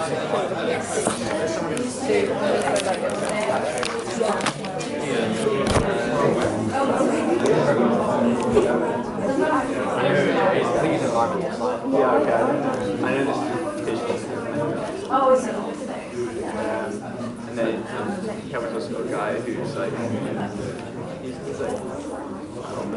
Oh, is it? And then he covers also a guy who's like, he's like, I don't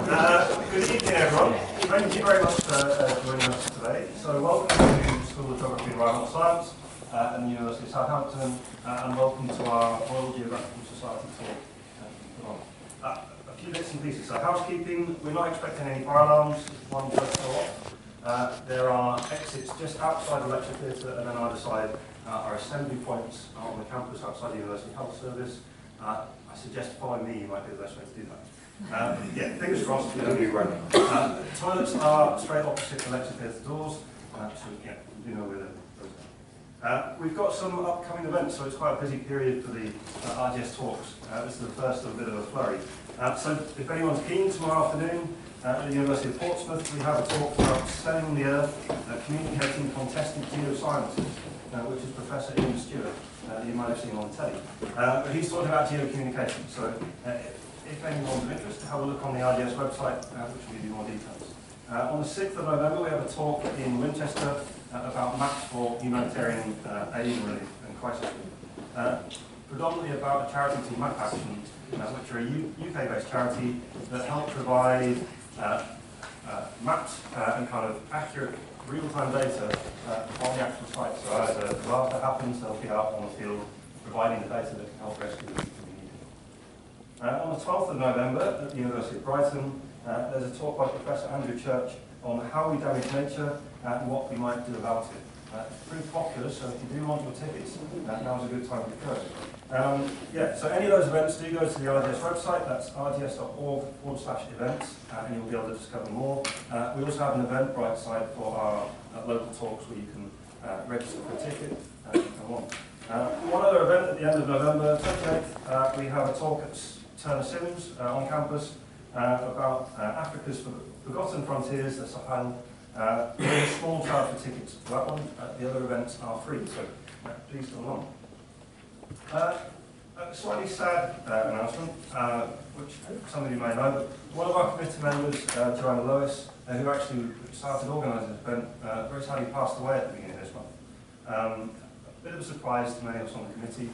know. Good evening, everyone. Thank you very much for joining us today. So welcome to School of Geography and Environmental Science at the University of Southampton, and welcome to our Royal Geographical Society talk. A few bits and pieces. So housekeeping, we're not expecting any fire alarms, one does go off. There are exits just outside the lecture theatre, and then either side are assembly points on the campus outside the University Health Service. I suggest following me, you might be the best way to do that. Yeah, fingers crossed. Toilets are straight opposite the lecture theatre doors, so yeah, you do know where those are. We've got some upcoming events, so it's quite a busy period for the RGS talks. This is the first of a bit of a flurry. So if anyone's keen, tomorrow afternoon at the University of Portsmouth, we have a talk about Scanning the Earth, Communicating Contested Geosciences, which is Professor Ian Stewart, you might have seen on telly. But he's talking about geocommunication, so if anyone's of interest, have a look on the RGS website, which will give you more details. On the 6th of November, we have a talk in Winchester about maps for humanitarian aid and relief and crisis relief. Predominantly about a charity called Map Action, which are a UK-based charity that help provide maps and kind of accurate real-time data on the actual site. So as a disaster happens, they'll be out on the field providing the data that can help rescue them if needed. On the 12th of November at the University of Brighton, there's a talk by Professor Andrew Church on how we damage nature and what we might do about it. It's pretty popular, so if you do want your tickets, now's a good time to go. Yeah, so any of those events, do go to the RGS website, that's rgs.org/events, and you'll be able to discover more. We also have an Eventbrite site for our local talks where you can register for a ticket and on. One other event at the end of November 28th, we have a talk at Turner Sims on campus about Africa's Forgotten Frontiers, the Sahel. There's a small charge for tickets for that one. The other events are free, so please come along. A slightly sad announcement, which some of you may know, but one of our committee members, Joanna Lewis, who actually started organising this event, very sadly passed away at the beginning of this month. A bit of a surprise to many of us on the committee,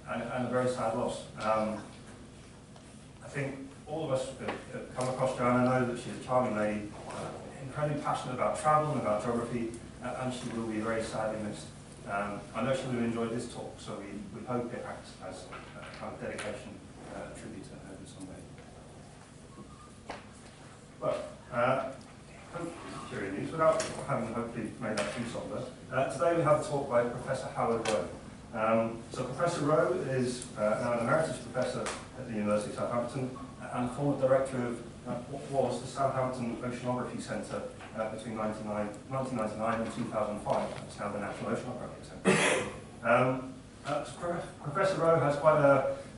and a very sad loss. I think all of us have come across Joanna, know that she's a charming lady, incredibly passionate about travel and about geography, and she will be very sadly missed. I know she would have enjoyed this talk, so we hope it acts as a kind of dedication, tribute to her in some way. Well, hopefully, cheery news, without having hopefully made that too somber. Today we have a talk by Professor Howard Rowe. So Professor Rowe is now an emeritus professor at the University of Southampton and former director of what was the Southampton Oceanography Centre between 1999 and 2005. It's now the National Oceanography Centre. Professor Rowe has quite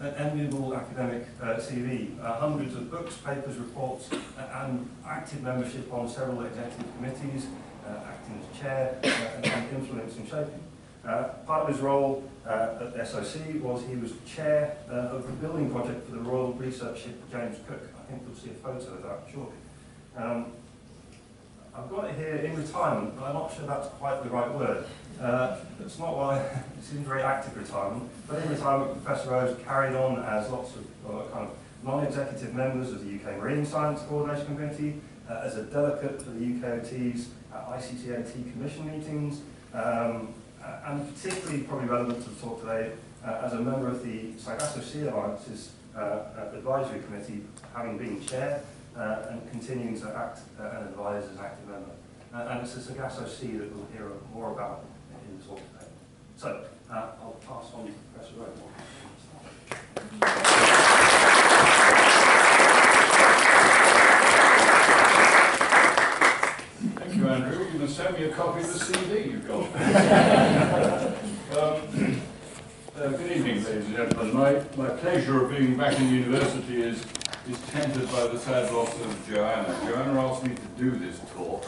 an enviable academic CV. Hundreds of books, papers, reports, and active membership on several executive committees, acting as chair, and influence in shaping. Part of his role at the SOC was he was chair of the building project for the Royal Research Ship James Cook. I think you'll see a photo of that shortly. I've got it here in retirement, but I'm not sure that's quite the right word. It's not why it seems very active retirement, but in retirement, Professor Rose carried on as lots of kind of non-executive members of the UK Marine Science Coordination Committee, as a delegate for the UKOT's ICCAT Commission meetings, and particularly probably relevant to the talk today, as a member of the Sargasso Sea Alliance's advisory committee, having been chair, and continuing to act and advise as an active member. And it's the Sargasso Sea that we'll hear more about in the talk today. So, I'll pass on to Professor Rowe. Thank you, Andrew. You can send me a copy of the CD you've got. Good evening, ladies and gentlemen. My pleasure of being back in the university is tempered by the sad loss of Joanna. Joanna asked me to do this talk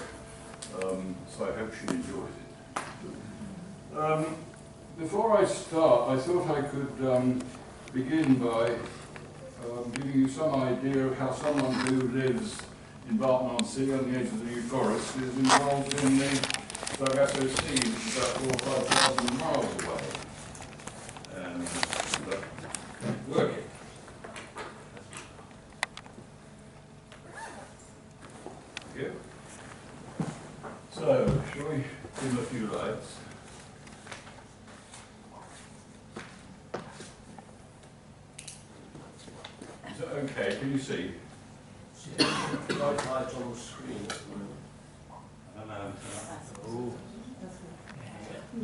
So I hope she enjoys it. Before I start, I thought I could begin by giving you some idea of how someone who lives in Barton-on-Sea on the edge of the New Forest is involved in the Sargasso Sea, which is about 4,000 or 5,000 miles away. Working. Thank you. So, shall we dim a few lights? Is that okay? Can you see? Light on the screen at the moment.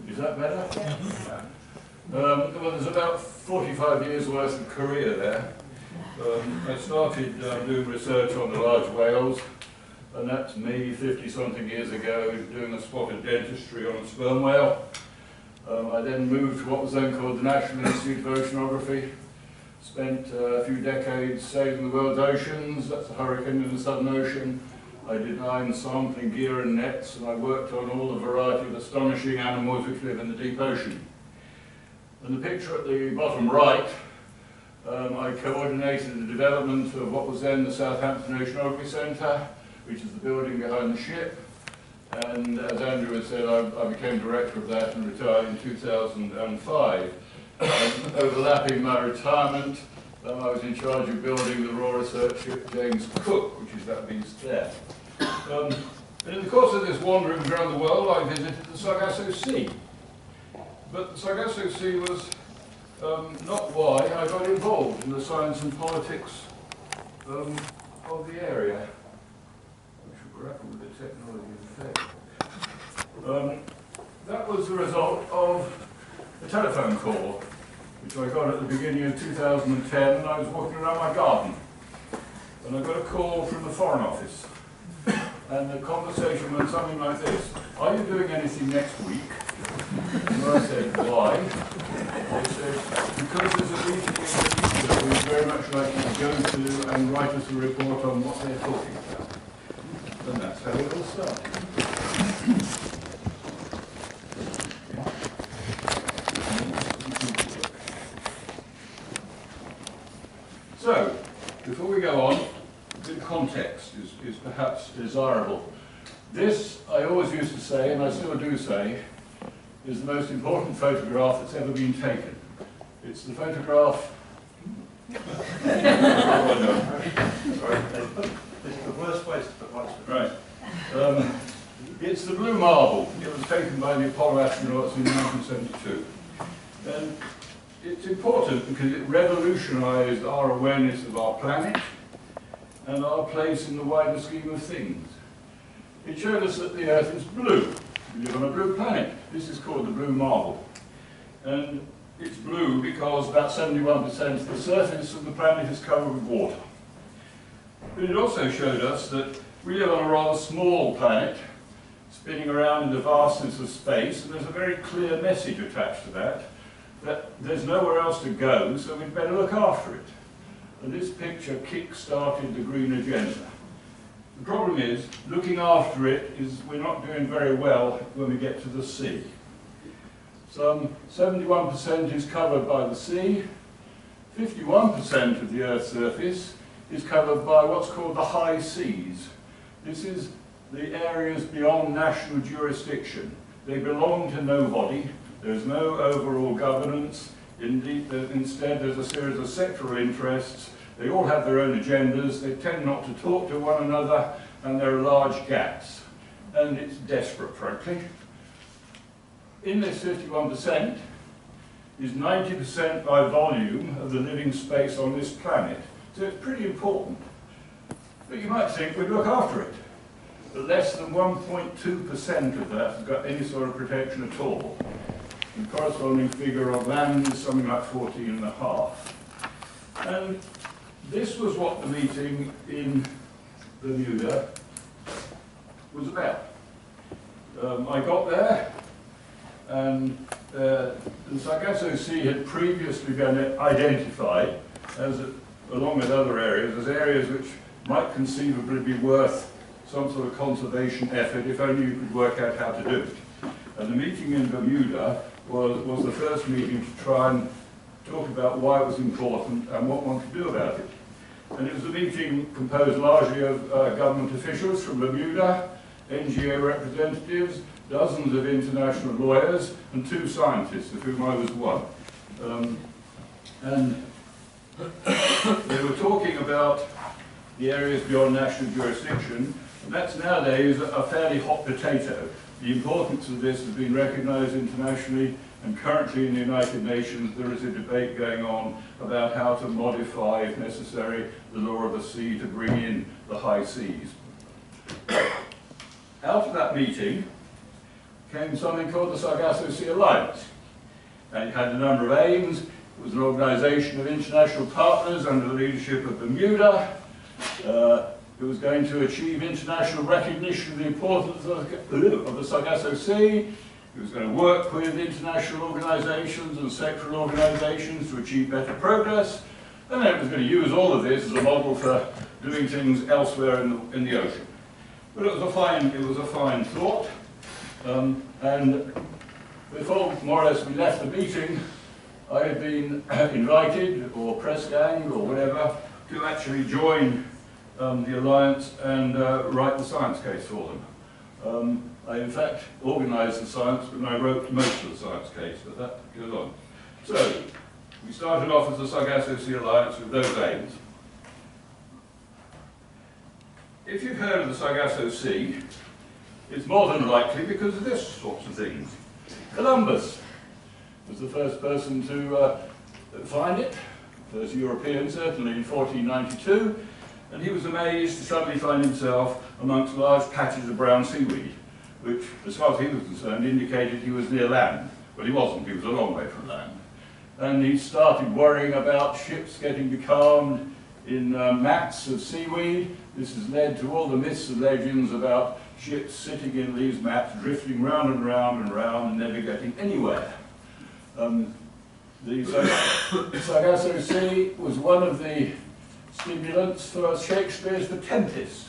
Is that better? Well, there's about 45 years worth of career there. I started doing research on the large whales, and that's me 50-something years ago doing a spotted dentistry on a sperm whale. I then moved to what was then called the National Institute of Oceanography. Spent a few decades saving the world's oceans. That's a hurricane in the Southern Ocean. I designed sampling gear and nets, and I worked on all the variety of astonishing animals which live in the deep ocean. And the picture at the bottom right, I coordinated the development of what was then the Southampton Oceanography Centre, which is the building behind the ship. And as Andrew had said, I became director of that and retired in 2005. Overlapping my retirement, I was in charge of building the Royal Research Ship James Cook, which is that beast there. And in the course of this wandering around the world, I visited the Sargasso Sea. But the Sargasso Sea was not why I got involved in the science and politics of the area. I should grapple with the technology effect. That was the result of a telephone call, which I got at the beginning of 2010, and I was walking around my garden. And I got a call from the Foreign Office. And the conversation went something like this: "Are you doing anything next week?" And I said, "Why?" They said, "Because there's a meeting in Geneva we'd very much like you to go to and write us a report on what they're talking about." And that's how it all started. So, before we go on, a bit of context is perhaps desirable. This, I always used to say, and I still do say, is the most important photograph that's ever been taken. It's the photograph... It's the worst place to put lights. Right. It's the blue marble. It was taken by the Apollo astronauts in 1972. And it's important because it revolutionized our awareness of our planet and our place in the wider scheme of things. It showed us that the Earth is blue. We live on a blue planet. This is called the blue marble. And it's blue because about 71% of the surface of the planet is covered with water. But it also showed us that we live on a rather small planet, spinning around in the vastness of space, and there's a very clear message attached to that, that there's nowhere else to go, so we'd better look after it. And this picture kick-started the green agenda. The problem is, looking after it is we're not doing very well when we get to the sea. Some 71% is covered by the sea, 51% of the Earth's surface is covered by what's called the high seas. This is the areas beyond national jurisdiction. They belong to nobody. There's no overall governance. Instead, there's a series of sectoral interests. They all have their own agendas. They tend not to talk to one another, and there are large gaps. And it's desperate, frankly. In this 51% is 90% by volume of the living space on this planet. So it's pretty important. But you might think we'd look after it. But less than 1.2% of that has got any sort of protection at all. The corresponding figure of land is something like 14.5. And this was what the meeting in Bermuda was about. I got there, and the Sargasso Sea had previously been identified as, along with other areas, as areas which might conceivably be worth some sort of conservation effort if only you could work out how to do it. And the meeting in Bermuda was the first meeting to try and talk about why it was important and what one could do about it. And it was a meeting composed largely of government officials from Bermuda, NGO representatives, dozens of international lawyers, and 2 scientists, of whom I was one. And they were talking about the areas beyond national jurisdiction, and that's nowadays a fairly hot potato. The importance of this has been recognised internationally, and currently in the United Nations there is a debate going on about how to modify, if necessary, the law of the sea to bring in the high seas. Out of that meeting came something called the Sargasso Sea Alliance, and it had a number of aims. It was an organisation of international partners under the leadership of Bermuda. It was going to achieve international recognition of the importance of the Sargasso Sea. It was going to work with international organisations and sectoral organisations to achieve better progress. And then it was going to use all of this as a model for doing things elsewhere in the ocean. But it was a fine thought. And before more or less we left the meeting, I had been invited, or press ganged, or whatever, to actually join the Alliance and write the science case for them. I in fact organised the science, but I wrote most of the science case, but that goes on. So, we started off as the Sargasso Sea Alliance with those aims. If you've heard of the Sargasso Sea, it's more than likely because of this sorts of things. Columbus was the first person to find it, first European certainly in 1492, and he was amazed to suddenly find himself amongst large patches of brown seaweed, which, as far as he was concerned, indicated he was near land. But he wasn't, he was a long way from land. And he started worrying about ships getting becalmed in mats of seaweed. This has led to all the myths and legends about ships sitting in these mats, drifting round and round and round and never getting anywhere. The Sargasso Sea was one of the stimulants for Shakespeare's The Tempest.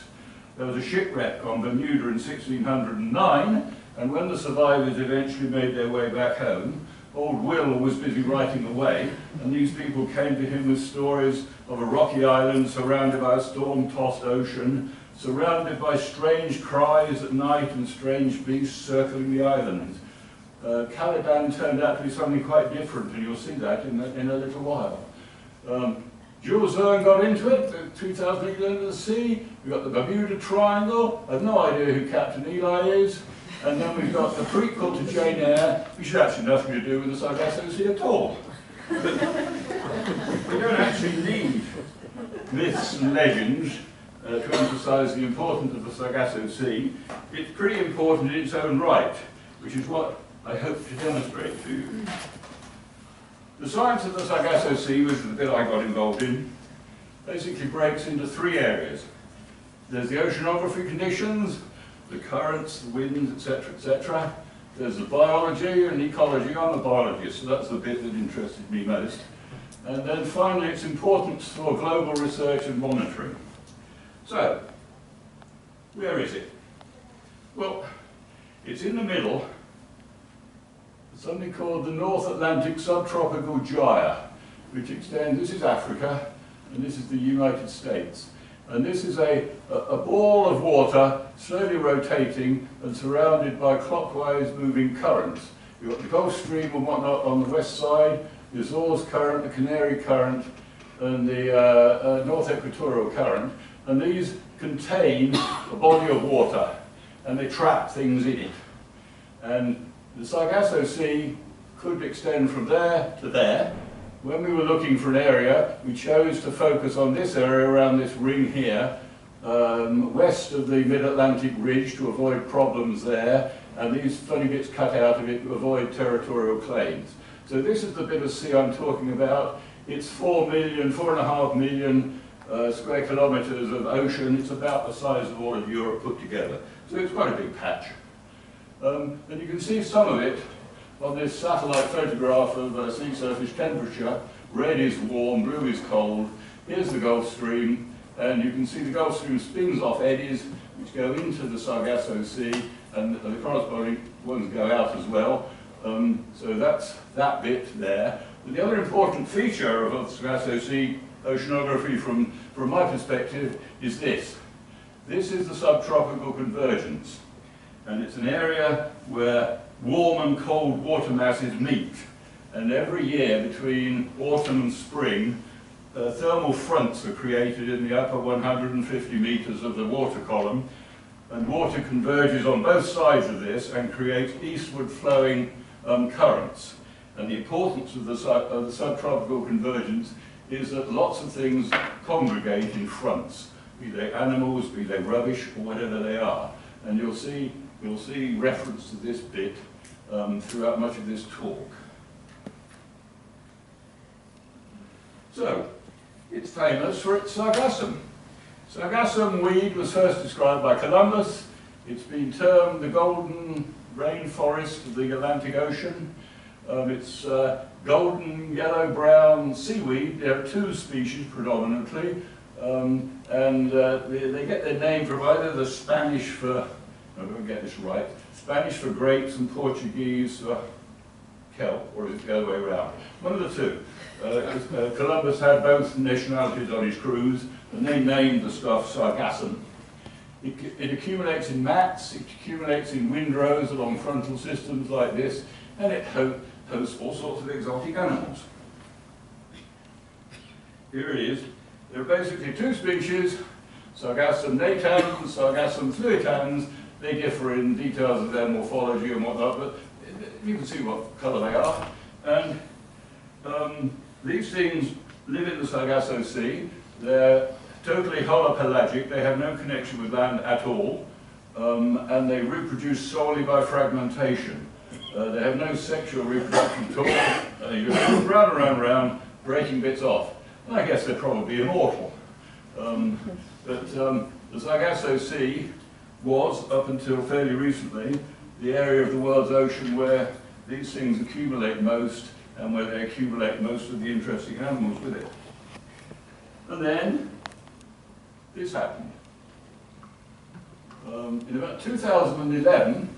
There was a shipwreck on Bermuda in 1609, and when the survivors eventually made their way back home, old Will was busy writing away, and these people came to him with stories of a rocky island surrounded by a storm-tossed ocean, surrounded by strange cries at night and strange beasts circling the island. Caliban turned out to be something quite different, and you'll see that in a little while. Jules Verne got into it, 2,000 Leagues Under the Sea. We've got the Bermuda Triangle. I've no idea who Captain Eli is. And then we've got the prequel to Jane Eyre, which had actually nothing to do with the Sargasso Sea at all. We don't actually need myths and legends to emphasise the importance of the Sargasso Sea. It's pretty important in its own right, which is what I hope to demonstrate to you. The science of the Sargasso Sea, which is the bit I got involved in, basically breaks into 3 areas. There's the oceanography conditions, the currents, the winds, etc., etc. There's the biology and ecology. I'm a biologist, so that's the bit that interested me most. And then finally, its importance for global research and monitoring. So, where is it? Well, it's in the middle. Something called the North Atlantic Subtropical Gyre, which extends, this is Africa, and this is the United States. And this is a ball of water slowly rotating and surrounded by clockwise moving currents. You've got the Gulf Stream and whatnot on the west side, the Azores Current, the Canary Current, and the North Equatorial Current. And these contain a body of water, and they trap things in it. And the Sargasso Sea could extend from there to there. When we were looking for an area, we chose to focus on this area around this ring here, west of the Mid-Atlantic Ridge to avoid problems there, and these funny bits cut out of it to avoid territorial claims. So this is the bit of sea I'm talking about. It's 4.5 million square kilometres of ocean. It's about the size of all of Europe put together. So it's quite a big patch. And you can see some of it on this satellite photograph of sea surface temperature. Red is warm, blue is cold. Here's the Gulf Stream, and you can see the Gulf Stream spins off eddies which go into the Sargasso Sea, and the corresponding ones go out as well. So that's that bit there. But the other important feature of the Sargasso Sea oceanography from my perspective is this. This is the subtropical convergence, and it's an area where warm and cold water masses meet. And every year between autumn and spring, thermal fronts are created in the upper 150 meters of the water column, and water converges on both sides of this and creates eastward flowing currents. And the importance of the subtropical convergence is that lots of things congregate in fronts, be they animals, be they rubbish, or whatever they are. And you'll see reference to this bit throughout much of this talk. So, it's famous for its sargassum. Sargassum weed was first described by Columbus. It's been termed the golden rainforest of the Atlantic Ocean. It's golden yellow-brown seaweed. There are two species predominantly, and they get their name from either the Spanish for, I'm going to get this right, Spanish for grapes and Portuguese for kelp, or is it the other way around? One of the two. Columbus had both nationalities on his cruise, and they named the stuff sargassum. It accumulates in mats, it accumulates in windrows along frontal systems like this, and it hosts all sorts of exotic animals. Here it is. There are basically two species, Sargassum natans, Sargassum fluitans. They differ in details of their morphology and whatnot, but you can see what colour they are. And these things live in the Sargasso Sea. They're totally holopelagic. They have no connection with land at all, and they reproduce solely by fragmentation. They have no sexual reproduction at all. You go round, breaking bits off. And I guess they're probably immortal. But the Sargasso Sea was, up until fairly recently, the area of the world's ocean where these things accumulate most, and where they accumulate most of the interesting animals with it. And then, this happened. In about 2011,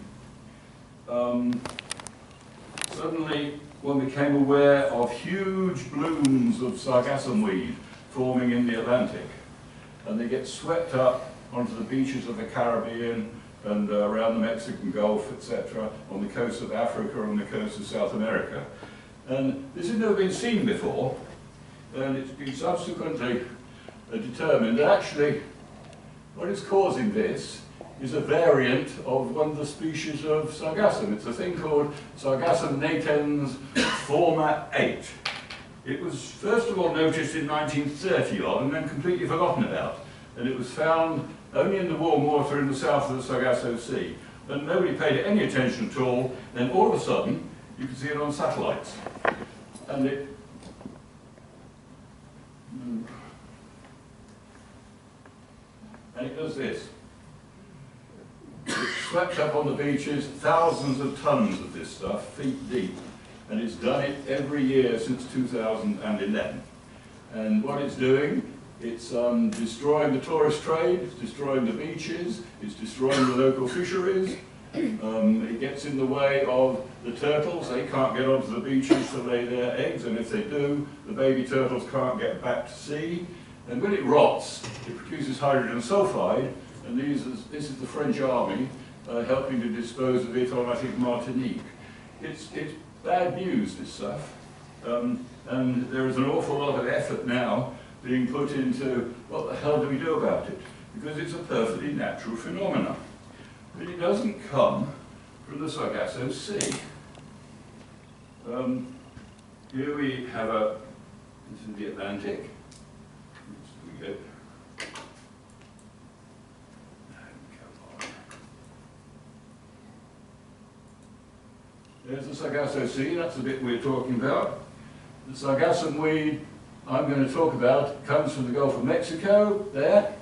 suddenly one became aware of huge blooms of sargassum weed forming in the Atlantic. And they get swept up onto the beaches of the Caribbean and around the Mexican Gulf, etc., on the coast of Africa, on the coast of South America. And this has never been seen before, and it's been subsequently determined that actually what is causing this is a variant of one of the species of sargassum. It's a thing called Sargassum natans forma 8. It was first of all noticed in 1930 odd and then completely forgotten about. And it was found only in the warm water in the south of the Sargasso Sea. And nobody paid it any attention at all. Then all of a sudden, you can see it on satellites. And it does this. It's swept up on the beaches, thousands of tons of this stuff, feet deep. And it's done it every year since 2011. And what it's doing, it's destroying the tourist trade, it's destroying the beaches, it's destroying the local fisheries. It gets in the way of the turtles. They can't get onto the beaches to lay their eggs, and if they do, the baby turtles can't get back to sea. And when it rots, it produces hydrogen sulfide, and this is the French army helping to dispose of it on, I think, Martinique. It's bad news, this stuff, and there is an awful lot of effort now being put into what the hell do we do about it, because it's a perfectly natural phenomenon. But it doesn't come from the Sargasso Sea. Here we have this is the Atlantic. We go. There's the Sargasso Sea, that's the bit we're talking about. The sargassum weed I'm going to talk about comes from the Gulf of Mexico, there.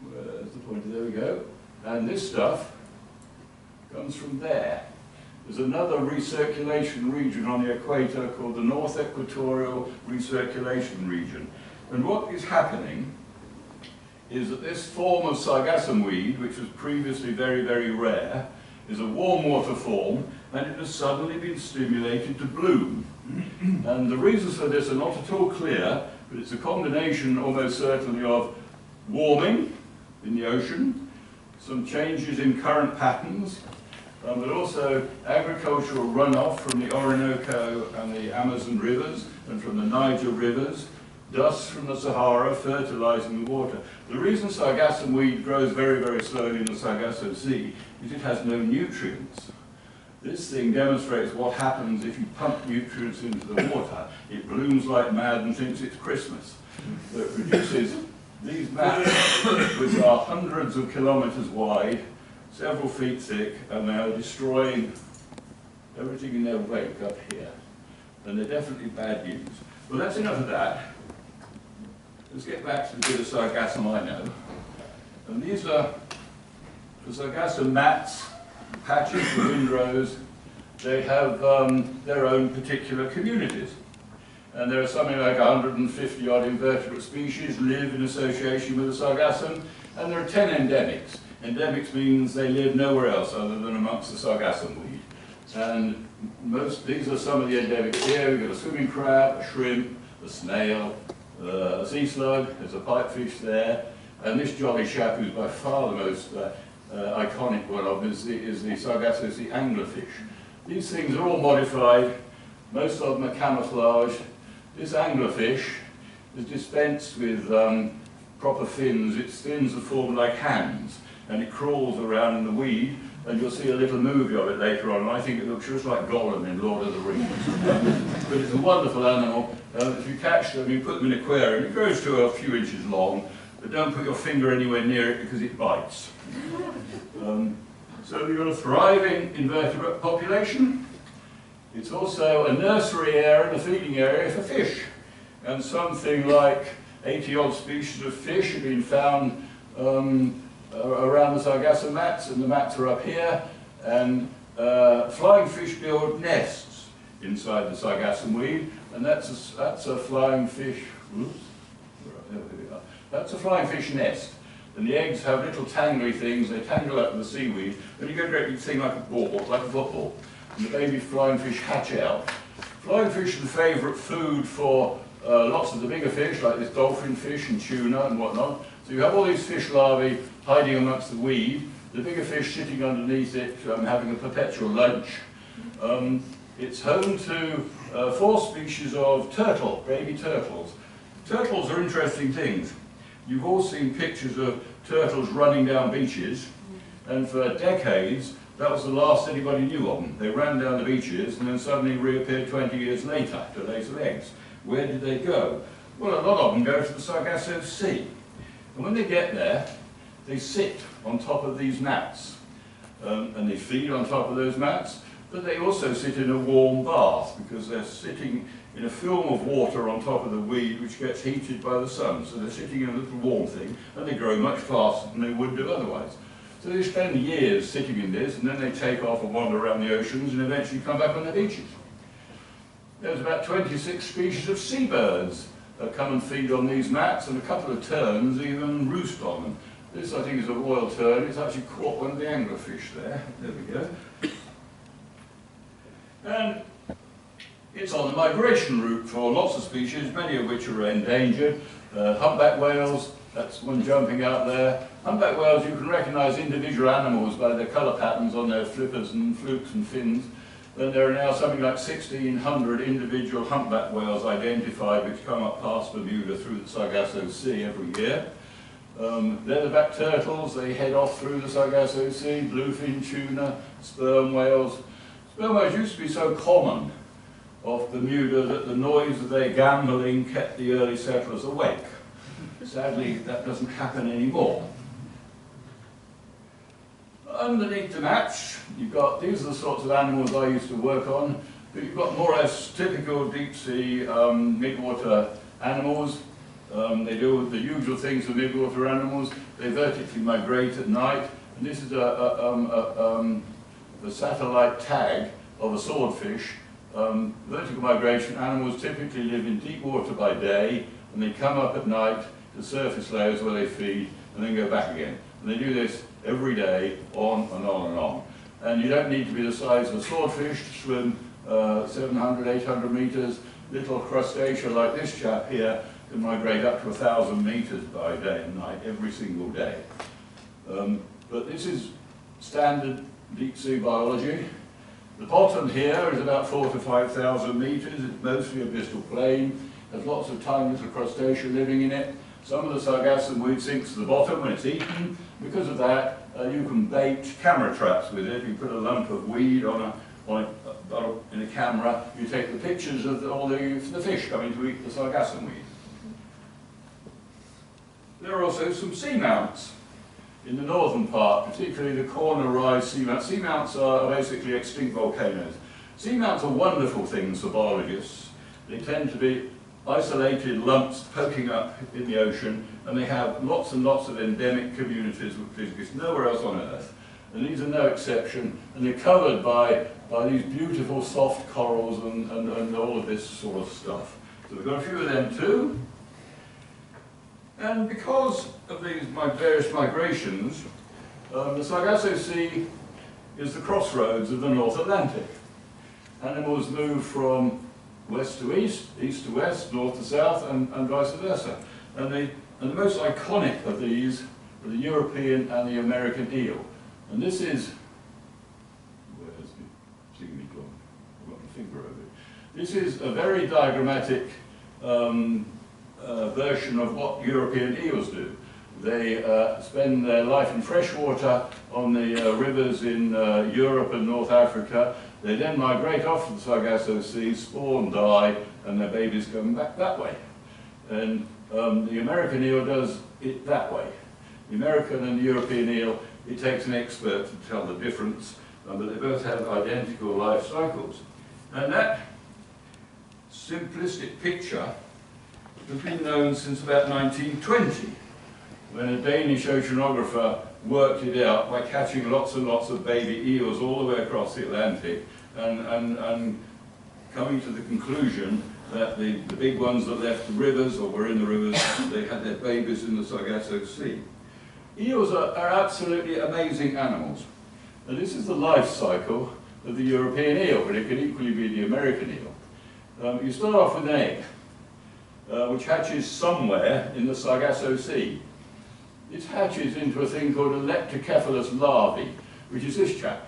Where's the pointer? There we go. And this stuff comes from there. There's another recirculation region on the equator called the North Equatorial Recirculation Region. And what is happening is that this form of Sargassum weed, which was previously very, very rare, is a warm water form, and it has suddenly been stimulated to bloom. And the reasons for this are not at all clear, but it's a combination almost certainly of warming in the ocean, some changes in current patterns, but also agricultural runoff from the Orinoco and the Amazon rivers and from the Niger rivers, dust from the Sahara fertilizing the water. The reason Sargassum weed grows very, very slowly in the Sargasso Sea is it has no nutrients. This thing demonstrates what happens if you pump nutrients into the water. It blooms like mad and thinks it's Christmas. So it produces these mats, which are hundreds of kilometers wide, several feet thick, and they are destroying everything in their wake up here. And they're definitely bad news. Well, that's enough of that. Let's get back to the bit of Sargassum I know. And these are the Sargassum mats, patches, the windrows. They have their own particular communities. And there are something like 150 odd invertebrate species live in association with the Sargassum, and there are 10 endemics. Endemics means they live nowhere else other than amongst the Sargassum weed. And these are some of the endemics here. We've got a swimming crab, a shrimp, a snail, a sea slug, there's a pipefish there, and this jolly chap who's by far the most iconic one of them is the Sargasso Sea anglerfish. These things are all modified, most of them are camouflaged. This anglerfish is dispensed with proper fins. Its fins are formed like hands, and it crawls around in the weed, and you'll see a little movie of it later on, and I think it looks just like Gollum in Lord of the Rings. But it's a wonderful animal. If you catch them, you put them in an aquarium. It grows to a few inches long, but don't put your finger anywhere near it because it bites. So you've got a thriving invertebrate population. It's also a nursery area and a feeding area for fish. And something like 80 odd species of fish have been found around the Sargasso mats, and the mats are up here. And flying fish build nests inside the Sargassum weed, and that's a flying fish. Oops, there we are. That's a flying fish nest. And the eggs have little tangly things, they tangle up with the seaweed, and you get a great big thing like a ball, like a football. And the baby flying fish hatch out. Flying fish are the favourite food for lots of the bigger fish, like this dolphin fish and tuna and whatnot. So you have all these fish larvae hiding amongst the weed, the bigger fish sitting underneath it, having a perpetual lunch. It's home to 4 species of turtle, baby turtles. Turtles are interesting things. You've all seen pictures of turtles running down beaches, and for decades, that was the last anybody knew of them. They ran down the beaches and then suddenly reappeared 20 years later to lay some eggs. Where did they go? Well, a lot of them go to the Sargasso Sea. And when they get there, they sit on top of these mats, and they feed on top of those mats, but they also sit in a warm bath because they're sitting in a film of water on top of the weed which gets heated by the sun. So they're sitting in a little warm thing, and they grow much faster than they would do otherwise. So they spend years sitting in this, and then they take off and wander around the oceans and eventually come back on the beaches. There's about 26 species of seabirds that come and feed on these mats, and a couple of terns even roost on them. This, I think, is a royal tern. It's actually caught one of the anglerfish there. There we go. And it's on the migration route for lots of species, many of which are endangered. Humpback whales, that's one jumping out there. Humpback whales, you can recognise individual animals by their colour patterns on their flippers and flukes and fins. Then there are now something like 1,600 individual humpback whales identified which come up past Bermuda through the Sargasso Sea every year. Leatherback turtles, they head off through the Sargasso Sea, bluefin tuna, sperm whales. Sperm whales used to be so common off Bermuda that the noise of their gambling kept the early settlers awake. Sadly, that doesn't happen anymore. Underneath the mats, you've got, these are the sorts of animals I used to work on. You've got more or less typical deep sea midwater animals. They do the usual things for midwater animals. They vertically migrate at night. And this is the satellite tag of a swordfish. Vertical migration animals typically live in deep water by day and they come up at night to surface layers where they feed, and then go back again. And they do this every day, on and on and on. And you don't need to be the size of a swordfish to swim 700, 800 meters. Little crustacea like this chap here can migrate up to 1,000 meters by day and night, every single day. But this is standard deep sea biology. The bottom here is about 4,000 to 5,000 meters. It's mostly abyssal plain. There's lots of tiny little crustacea living in it. Some of the Sargasso weed sinks to the bottom when it's eaten. Because of that, you can bait camera traps with it. You put a lump of weed in a camera, you take the pictures of all the fish coming to eat the Sargasso weed. There are also some seamounts in the northern part, particularly the corner rise seamounts. Seamounts are basically extinct volcanoes. Seamounts are wonderful things for biologists. They tend to be isolated lumps poking up in the ocean, and they have lots and lots of endemic communities which exist nowhere else on Earth. And these are no exception, and they're covered by these beautiful soft corals and all of this sort of stuff. So we've got a few of them too. And because of these various migrations, the Sargasso Sea is the crossroads of the North Atlantic. Animals move from west to east, east to west, north to south, and vice versa. And the most iconic of these are the European and the American eel. And this is, where's the signal gone? I've got my finger over it. This is a very diagrammatic version of what European eels do. They spend their life in freshwater on the rivers in Europe and North Africa. They then migrate off to the Sargasso Sea, spawn, die, and their babies come back that way. And the American eel does it that way. The American and the European eel, it takes an expert to tell the difference, but they both have identical life cycles. And that simplistic picture has been known since about 1920, when a Danish oceanographer worked it out by catching lots and lots of baby eels all the way across the Atlantic and coming to the conclusion that the big ones that left the rivers or were in the rivers, they had their babies in the Sargasso Sea. Eels are absolutely amazing animals. And this is the life cycle of the European eel, but it can equally be the American eel. You start off with an egg, which hatches somewhere in the Sargasso Sea. It hatches into a thing called a leptocephalus larvae, which is this chap.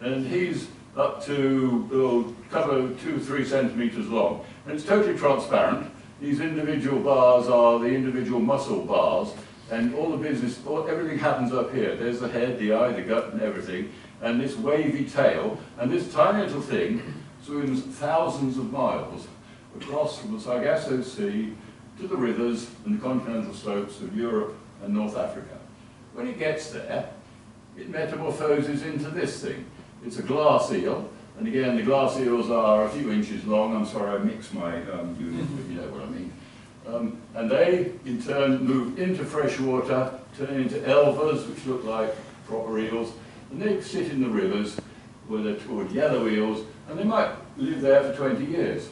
And he's up to a couple of 2-3 centimeters long. And it's totally transparent. These individual bars are the individual muscle bars, and all the business, everything happens up here. There's the head, the eye, the gut, and everything, and this wavy tail, and this tiny little thing swims thousands of miles across from the Sargasso Sea to the rivers and the continental slopes of Europe and North Africa. When it gets there, it metamorphoses into this thing. It's a glass eel, and again, the glass eels are a few inches long. I'm sorry, I mixed my units, but you know what I mean. And they, in turn, move into fresh water, turn into elvers, which look like proper eels, and they sit in the rivers where they're called yellow eels, and they might live there for 20 years.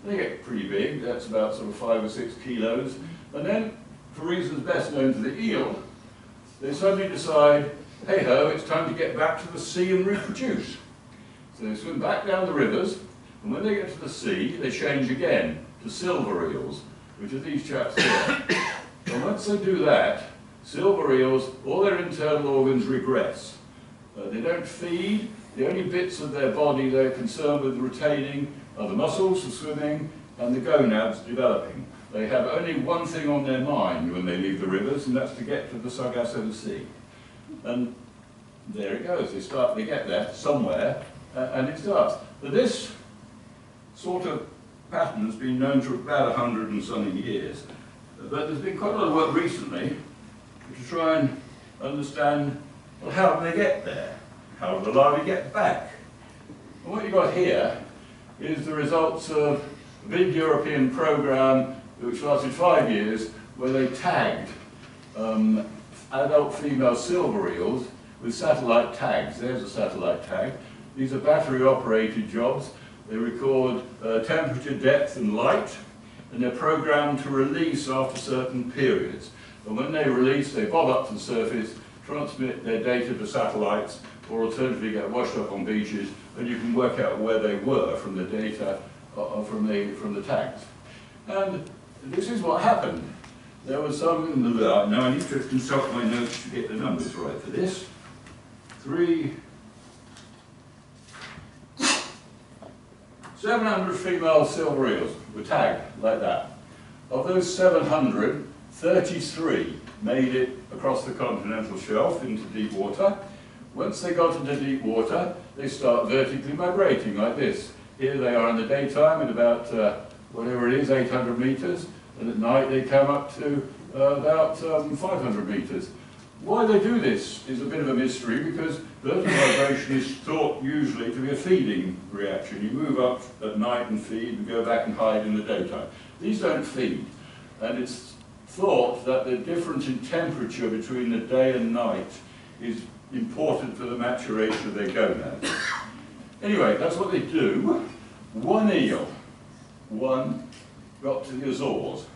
They get pretty big, that's about sort of 5 or 6 kilos, and then, for reasons best known to the eel, they suddenly decide, hey ho, it's time to get back to the sea and reproduce. So they swim back down the rivers, and when they get to the sea, they change again to silver eels, which are these chaps here. And once they do that, silver eels, all their internal organs regress. They don't feed. The only bits of their body they're concerned with retaining are the muscles for swimming and the gonads developing. They have only one thing on their mind when they leave the rivers, and that's to get to the Sargasso Sea. And there it goes. They get there somewhere, and it starts. But this sort of pattern has been known for about 100 and something years. But there's been quite a lot of work recently to try and understand, well, how do they get there? How do the larvae get back? And what you've got here is the results of a big European program which lasted 5 years, where they tagged adult female silver eels with satellite tags. There's a satellite tag. These are battery-operated jobs. They record temperature, depth, and light, and they're programmed to release after certain periods. And when they release, they bob up to the surface, transmit their data to satellites, or alternatively get washed up on beaches, and you can work out where they were from the data from the tags. And this is what happened. There was some, now I need to consult my notes to get the numbers right for this. 700 female silver eels were tagged like that. Of those 700, 33 made it across the continental shelf into deep water. Once they got into deep water, they start vertically migrating like this. Here they are in the daytime at about, whatever it is, 800 meters, and at night they come up to about 500 meters. Why they do this is a bit of a mystery, because vertical migration is thought usually to be a feeding reaction. You move up at night and feed, and go back and hide in the daytime. These don't feed, and it's thought that the difference in temperature between the day and night is important for the maturation of their gonads. Anyway, that's what they do. One eel, got to the Azores.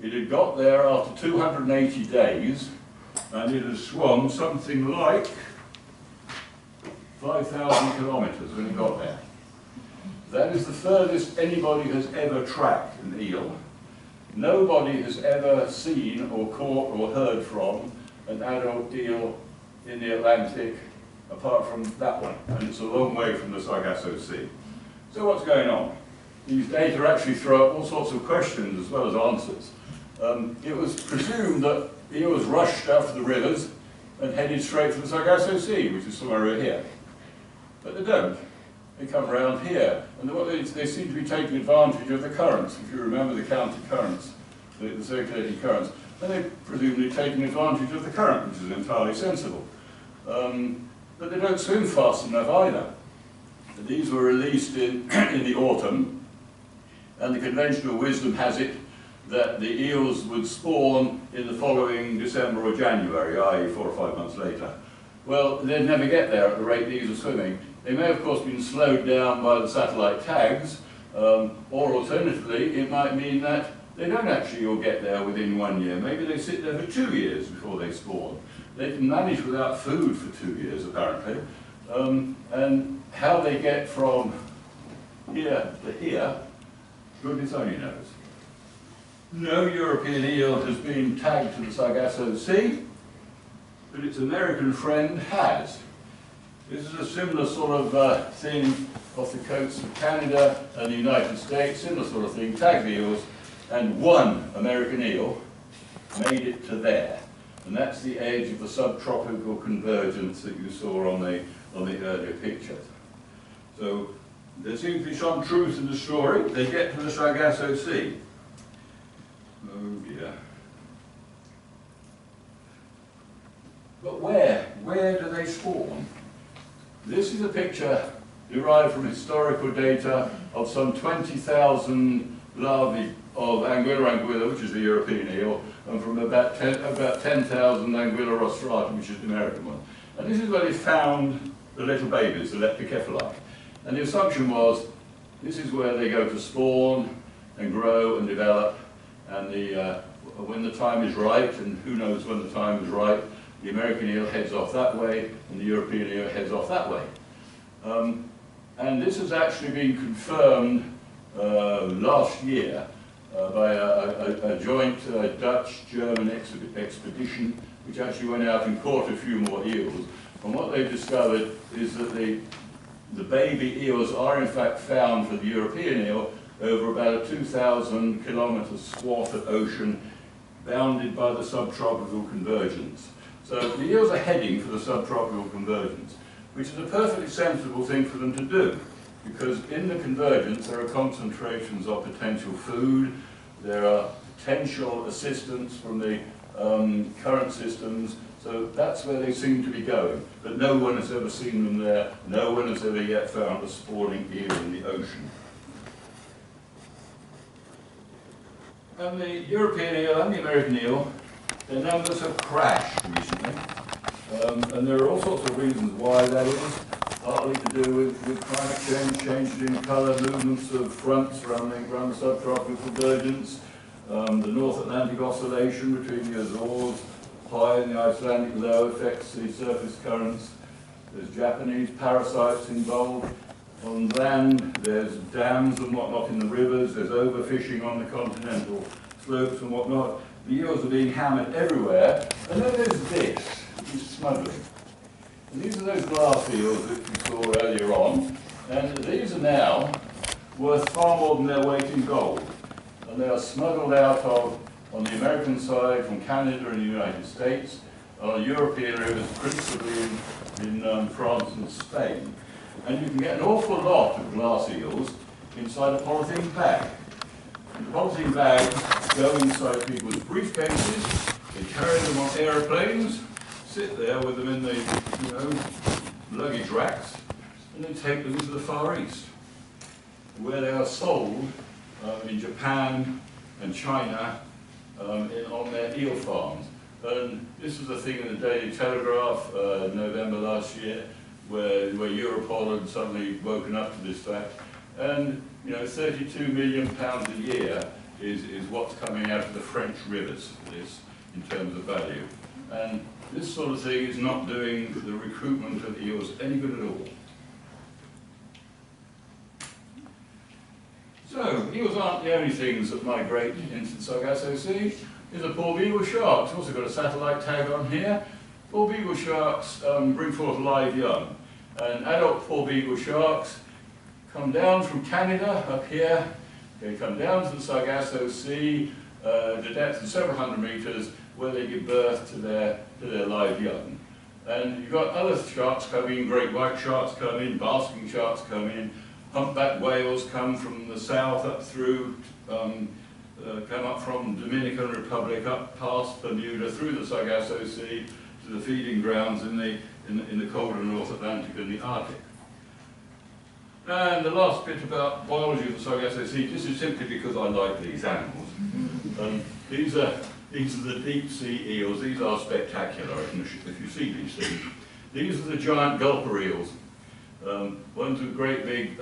It had got there after 280 days, and it had swum something like 5,000 kilometers when it got there. That is the furthest anybody has ever tracked an eel. Nobody has ever seen or caught or heard from an adult eel in the Atlantic apart from that one, and it's a long way from the Sargasso Sea. So what's going on? These data actually throw up all sorts of questions as well as answers. It was presumed that eels rushed out of the rivers and headed straight for the Sargasso Sea, which is somewhere over here. But they don't. They come around here, and they seem to be taking advantage of the currents. If you remember the counter currents, the circulating currents, and they're presumably taking advantage of the current, which is entirely sensible. But they don't swim fast enough either. These were released in the autumn, and the conventional wisdom has it that the eels would spawn in the following December or January, i.e. 4 or 5 months later. Well, they'd never get there at the rate these are swimming. They may, of course, been slowed down by the satellite tags, or alternatively, it might mean that they don't actually all get there within 1 year. Maybe they sit there for 2 years before they spawn. They can manage without food for 2 years, apparently. And how they get from here to here, goodness only knows. No European eel has been tagged to the Sargasso Sea, but its American friend has. This is a similar sort of thing off the coasts of Canada and the United States, similar sort of thing, tagged eels, and one American eel made it to there. And that's the edge of the subtropical convergence that you saw on the earlier pictures. So there seems to be some truth in the story. They get to the Sargasso Sea. Oh dear. But where? Where do they spawn? This is a picture derived from historical data of some 20,000 larvae of Anguilla, which is the European eel, and from about 10,000 Anguilla rostrata, which is the American one. And this is where they found the little babies, the leptocephali. And the assumption was, this is where they go to spawn and grow and develop, and when the time is right, and who knows when the time is right, the American eel heads off that way, and the European eel heads off that way. And this has actually been confirmed last year by a joint Dutch-German expedition, which actually went out and caught a few more eels. And what they've discovered is that the baby eels are in fact found for the European eel over about a 2,000 kilometre swath of ocean bounded by the subtropical convergence. So the eels are heading for the subtropical convergence, which is a perfectly sensible thing for them to do, because in the convergence there are concentrations of potential food, there are potential assistance from the current systems, so that's where they seem to be going. But no one has ever seen them there, no one has ever yet found a spawning eel in the ocean. And the European eel and the American eel, their numbers have crashed recently, and there are all sorts of reasons why that is. partly to do with climate change, changes in colour, movements of fronts around the subtropical divergence, the North Atlantic oscillation between the Azores high and the Icelandic low affects the surface currents. There's Japanese parasites involved. On land, there's dams and whatnot in the rivers, there's overfishing on the continental slopes and whatnot. The eels are being hammered everywhere. And then there's this, which is smuggling. And these are those glass eels that you saw earlier on. And these are now worth far more than their weight in gold. And they are smuggled out of, on the American side, from Canada and the United States, on European rivers, principally in France and Spain. And you can get an awful lot of glass eels inside a polythene bag. And the polythene bags go inside people's briefcases, they carry them on aeroplanes, sit there with them in the luggage racks, and they take them to the Far East, where they are sold in Japan and China on their eel farms. And this was a thing in the Daily Telegraph, November last year, where Europol had suddenly woken up to this fact. And 32 million pounds a year is what's coming out of the French rivers, this, in terms of value. And this sort of thing is not doing the recruitment of eels any good at all. So, eels aren't the only things that migrate into the Sargasso Sea. There's a poor beagle shark. It's also got a satellite tag on here. Poor beagle sharks bring forth live young. And adult poor beagle sharks come down from Canada up here. They come down to the Sargasso Sea, the depth of several hundred meters, where they give birth to their live young. And you've got other sharks coming, great white sharks come in, basking sharks come in, humpback whales come from the south up through, come up from Dominican Republic, up past Bermuda, through the Sargasso Sea, to the feeding grounds in the colder North Atlantic and the Arctic. And the last bit about biology of the Sargasso Sea, this is simply because I like these animals. These are the deep sea eels. These are spectacular if you see these things. These are the giant gulper eels. One's with great big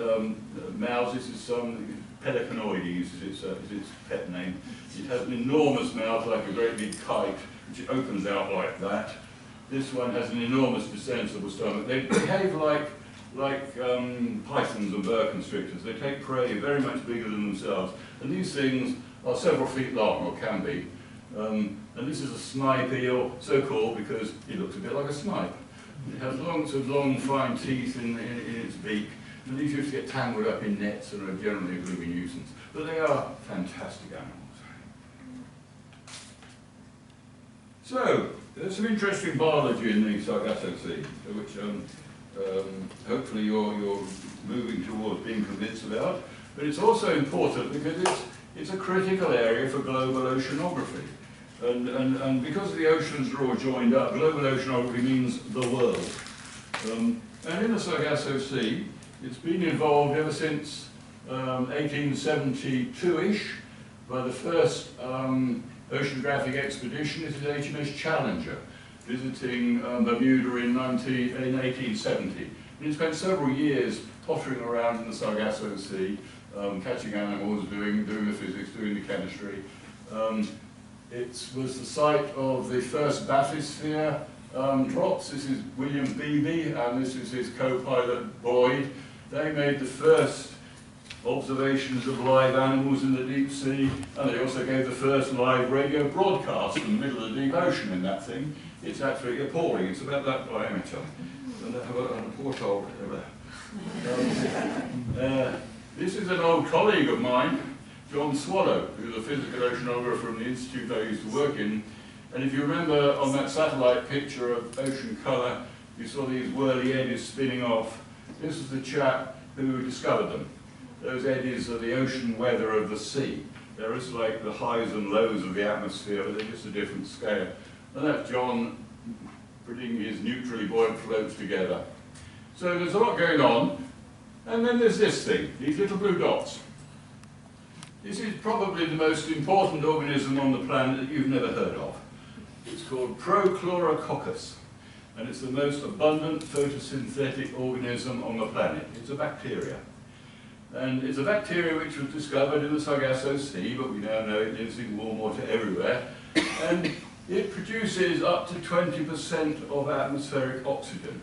mouths. This is some pelicanoides, is its pet name. It has an enormous mouth like a great big kite, which opens out like that. This one has an enormous descensible stomach. They behave like pythons and boa constrictors. They take prey very much bigger than themselves. And these things are several feet long, or can be. And this is a snipe eel, so called because it looks a bit like a snipe. It has long fine teeth in its beak. And these used to get tangled up in nets and are generally a gloomy nuisance. But they are fantastic animals. So, there's some interesting biology in the Sargasso Sea, which hopefully you're moving towards being convinced about. But it's also important because it's a critical area for global oceanography. And because the oceans are all joined up, global oceanography means the world. And in the Sargasso Sea, it's been involved ever since 1872-ish by the first oceanographic expedition. This is HMS Challenger, visiting Bermuda in 1870. And he spent several years pottering around in the Sargasso Sea, catching animals, doing the physics, doing the chemistry. It was the site of the first bathysphere drops. This is William Beebe, and this is his co-pilot Boyd. They made the first observations of live animals in the deep sea, and they also gave the first live radio broadcast in the middle of the deep ocean in that thing. It's actually appalling. It's about that diameter. And they have a porthole over there. This is an old colleague of mine, John Swallow, who's a physical oceanographer from the institute I used to work in. And if you remember on that satellite picture of ocean colour, you saw these whirly eddies spinning off. This is the chap who discovered them. Those eddies are the ocean weather of the sea. They're just like the highs and lows of the atmosphere, but they're just a different scale. And that's John putting his neutrally buoyant floats together. So there's a lot going on. And then there's this thing, these little blue dots. This is probably the most important organism on the planet that you've never heard of. It's called Prochlorococcus. and it's the most abundant photosynthetic organism on the planet. It's a bacteria. And it's a bacteria which was discovered in the Sargasso Sea, but we now know it lives in warm water everywhere. And it produces up to 20% of atmospheric oxygen.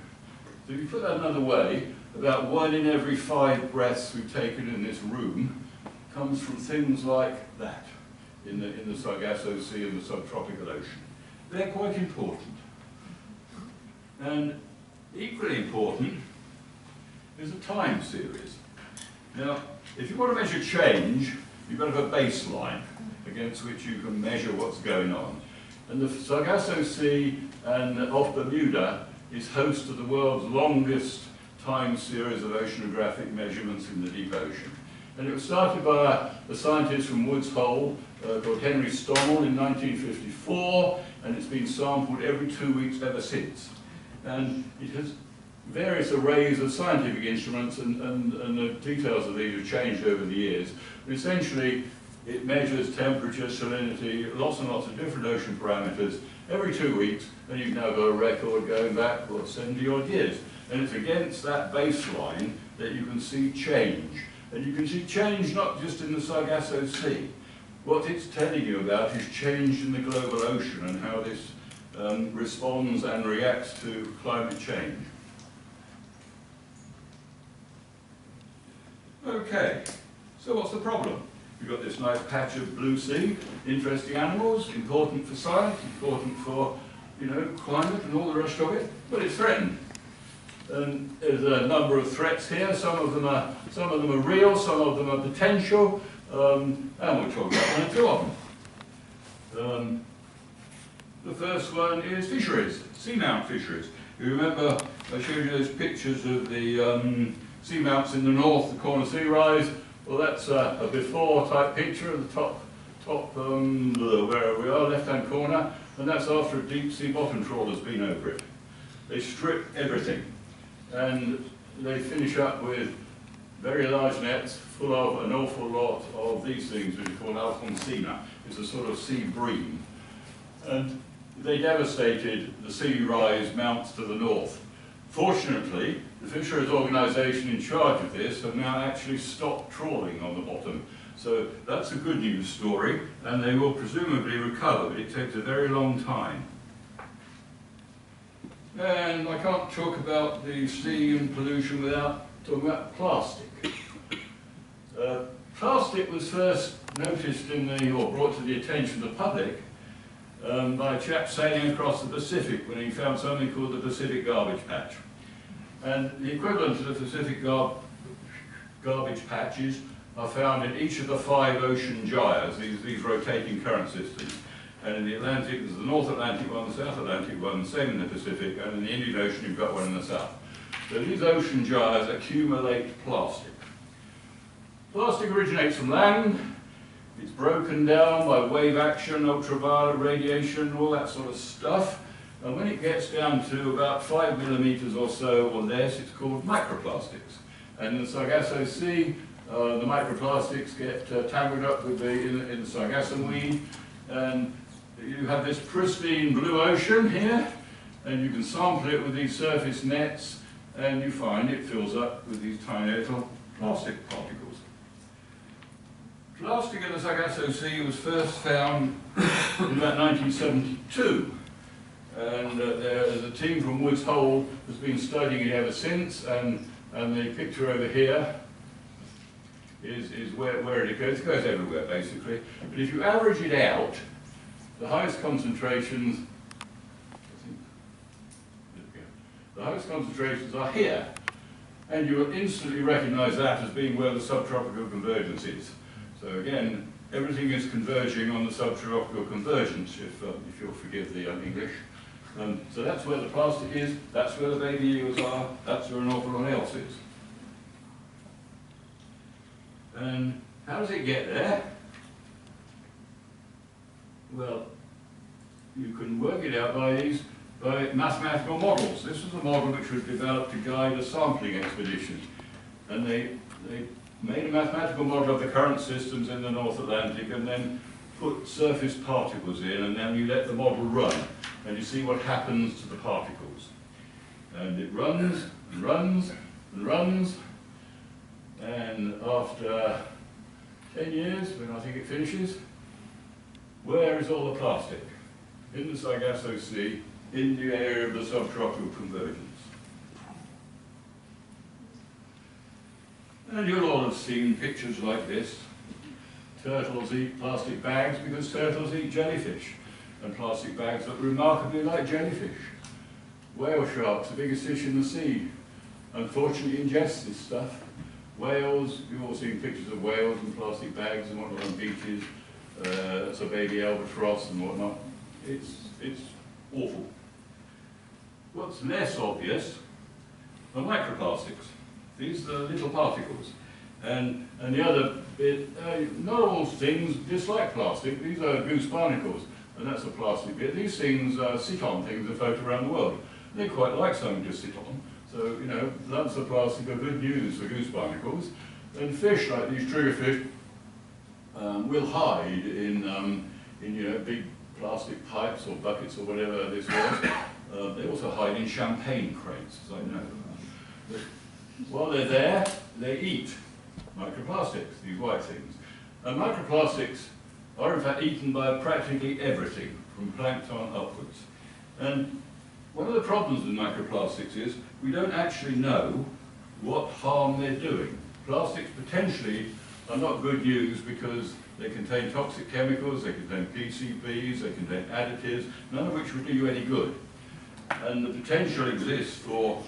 So if you put that another way, about 1 in every 5 breaths we've taken in this room comes from things like that in the Sargasso Sea and the subtropical ocean. They're quite important. And equally important is a time series. Now, if you want to measure change, you've got to have a baseline against which you can measure what's going on. And the Sargasso Sea and off Bermuda is host to the world's longest time series of oceanographic measurements in the deep ocean. And it was started by a scientist from Woods Hole called Henry Stommel in 1954, and it's been sampled every 2 weeks ever since. And it has various arrays of scientific instruments, and the details of these have changed over the years. But essentially, it measures temperature, salinity, lots and lots of different ocean parameters every 2 weeks, and you've now got a record going back, what, 70 odd years. And it's against that baseline that you can see change. And you can see change not just in the Sargasso Sea. What it's telling you about is change in the global ocean and how this responds and reacts to climate change. Okay, so what's the problem? We've got this nice patch of blue sea, interesting animals, important for science, important for, you know, climate and all the rest of it, but it's threatened. And there's a number of threats here. Some of them are real, some of them are potential, and we'll talk about one or two of them. The first one is fisheries, seamount fisheries. You remember I showed you those pictures of the seamounts in the north, the corner sea rise. Well, that's a before type picture of the top where we are, left-hand corner, and that's after a deep sea bottom trawler's been over it. They strip everything, and they finish up with very large nets full of an awful lot of these things, which are called Alfonsina. It's a sort of sea bream. And they devastated the sea rise mounts to the north. Fortunately, the fisheries organisation in charge of this have now actually stopped trawling on the bottom. So that's a good news story, and they will presumably recover, but it takes a very long time. And I can't talk about the sea and pollution without talking about plastic. Plastic was first noticed or brought to the attention of the public by a chap sailing across the Pacific when he found something called the Pacific Garbage Patch. And the equivalent of the Pacific garbage patches are found in each of the 5 ocean gyres, these rotating current systems. And in the Atlantic, there's the North Atlantic one, the South Atlantic one, the same in the Pacific, and in the Indian Ocean you've got one in the south. So these ocean gyres accumulate plastic. Plastic originates from land. It's broken down by wave action, ultraviolet radiation, all that sort of stuff. And when it gets down to about 5 millimeters or so or less, it's called microplastics. And in the Sargasso Sea, the microplastics get tangled up with in the Sargasso weed, and you have this pristine blue ocean here, and you can sample it with these surface nets, and you find it fills up with these tiny little plastic particles. Plastic in the Sargasso Sea was first found in about 1972, and there's a team from Woods Hole that's been studying it ever since, and the picture over here is where it goes. It goes everywhere, basically. But if you average it out, the highest concentrations, are here. And you will instantly recognize that as being where the subtropical convergence is. So again, everything is converging on the subtropical convergence, if you'll forgive the English. So that's where the plastic is, that's where the baby eels are, that's where an awful lot else is. And how does it get there? Well, you can work it out by mathematical models. This was a model which was developed to guide a sampling expedition. And they made a mathematical model of the current systems in the North Atlantic and then put surface particles in, and then you let the model run and you see what happens to the particles. And it runs and runs and runs, and after 10 years, when I think it finishes, where is all the plastic? In the Sargasso Sea, in the area of the subtropical convergence. And you'll all have seen pictures like this. Turtles eat plastic bags because turtles eat jellyfish, and plastic bags look remarkably like jellyfish. Whale sharks, the biggest fish in the sea, unfortunately ingest this stuff. Whales, you've all seen pictures of whales in plastic bags and whatnot on beaches. That's a baby albatross and whatnot. It's awful. What's less obvious are microplastics. These are little particles. And the other bit, not all things dislike plastic. These are goose barnacles, and that's a plastic bit. These things sit on things that float around the world. They quite like something to sit on. So, you know, lumps of plastic are good news for goose barnacles. And fish, like these triggerfish, will hide in you know, big plastic pipes or buckets or whatever this was. They also hide in champagne crates, as I know. But while they're there, they eat microplastics, these white things. And microplastics are in fact eaten by practically everything, from plankton upwards. And one of the problems with microplastics is we don't actually know what harm they're doing. Plastics potentially are not good news because they contain toxic chemicals, they contain PCBs, they contain additives, none of which would do you any good. And the potential exists for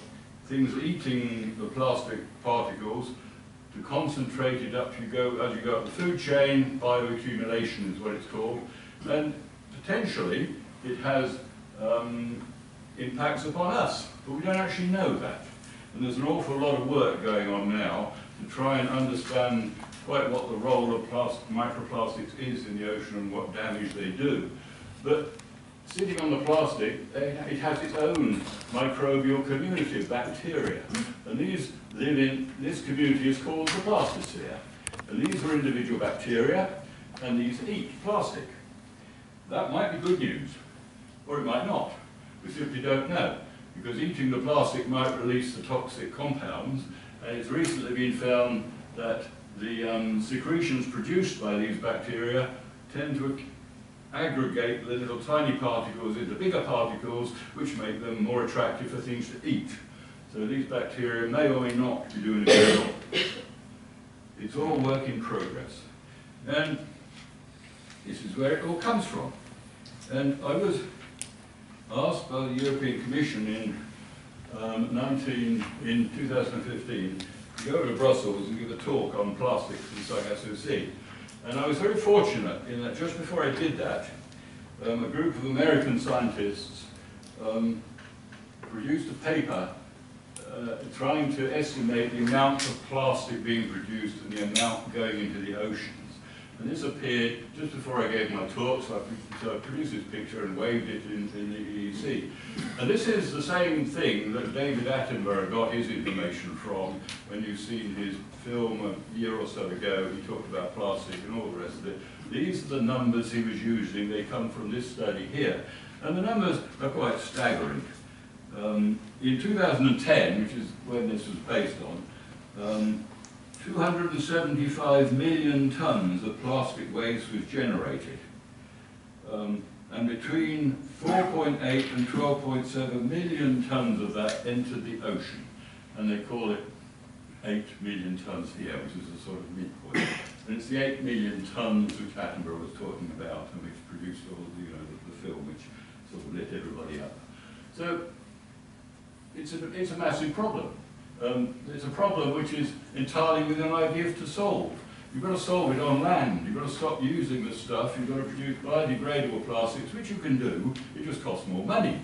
things eating the plastic particles to concentrate it up as you go up the food chain. Bioaccumulation is what it's called. And potentially it has impacts upon us, but we don't actually know that. And there's an awful lot of work going on now to try and understand quite what the role of microplastics is in the ocean and what damage they do. But sitting on the plastic, it has its own microbial community of bacteria. And these live in, this community is called the plastosphere. And these are individual bacteria, and these eat plastic. That might be good news, or it might not. We simply don't know, because eating the plastic might release the toxic compounds, and it's recently been found that the secretions produced by these bacteria tend to aggregate the little tiny particles into bigger particles, which make them more attractive for things to eat. So these bacteria may or may not be doing it well. It's all work in progress. And this is where it all comes from. And I was asked by the European Commission in 2015 to go to Brussels and give a talk on plastics in the Sargasso Sea. And I was very fortunate in that just before I did that, a group of American scientists produced a paper trying to estimate the amount of plastic being produced and the amount going into the oceans. And this appeared just before I gave my talk, so I produced this picture and waved it in the EEC. And this is the same thing that David Attenborough got his information from when you've seen his film a year or so ago. He talked about plastic and all the rest of it. These are the numbers he was using. They come from this study here. And the numbers are quite staggering. In 2010, which is when this was based on, 275 million tons of plastic waste was generated. And between 4.8 and 12.7 million tons of that entered the ocean. And they call it 8 million tons here, which is a sort of midpoint. And it's the 8 million tons which Attenborough was talking about and which produced all the film which sort of lit everybody up. So it's a massive problem. It's a problem which is entirely within IVF to solve. You've got to solve it on land. You've got to stop using this stuff. You've got to produce biodegradable plastics, which you can do. It just costs more money.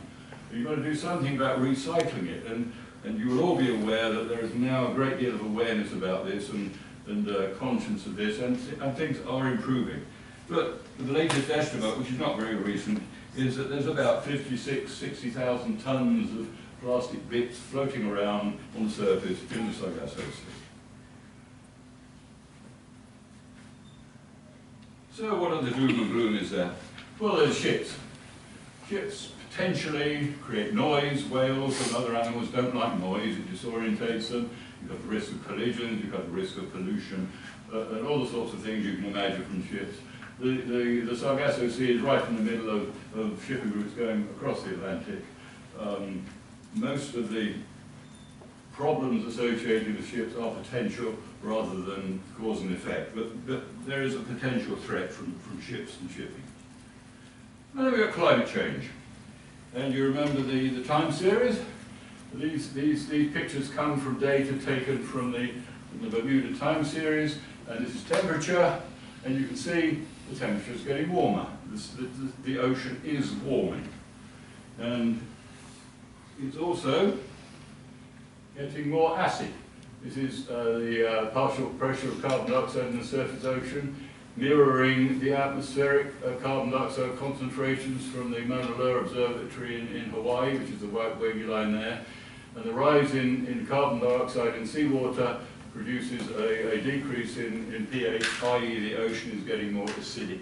You've got to do something about recycling it. And you will all be aware that there is now a great deal of awareness about this and conscience of this, and things are improving. But the latest estimate, which is not very recent, is that there's about 60,000 tons of plastic bits floating around on the surface in the Sargasso Sea. So what are the doom and gloom is there? Well, there's ships. Ships potentially create noise. Whales and other animals don't like noise, it disorientates them. You've got the risk of collisions, you've got the risk of pollution, and all the sorts of things you can imagine from ships. The Sargasso Sea is right in the middle of shipping routes going across the Atlantic. Most of the problems associated with ships are potential rather than cause and effect, but there is a potential threat from ships and shipping. And then we've got climate change. And you remember the time series? These pictures come from data taken from the Bermuda time series, and this is temperature, and you can see the temperature is getting warmer. The ocean is warming. And it's also getting more acid. This is the partial pressure of carbon dioxide in the surface ocean, mirroring the atmospheric carbon dioxide concentrations from the Mauna Loa Observatory in Hawaii, which is the white wavy line there. And the rise in carbon dioxide in seawater produces a decrease in pH, i.e. the ocean is getting more acidic.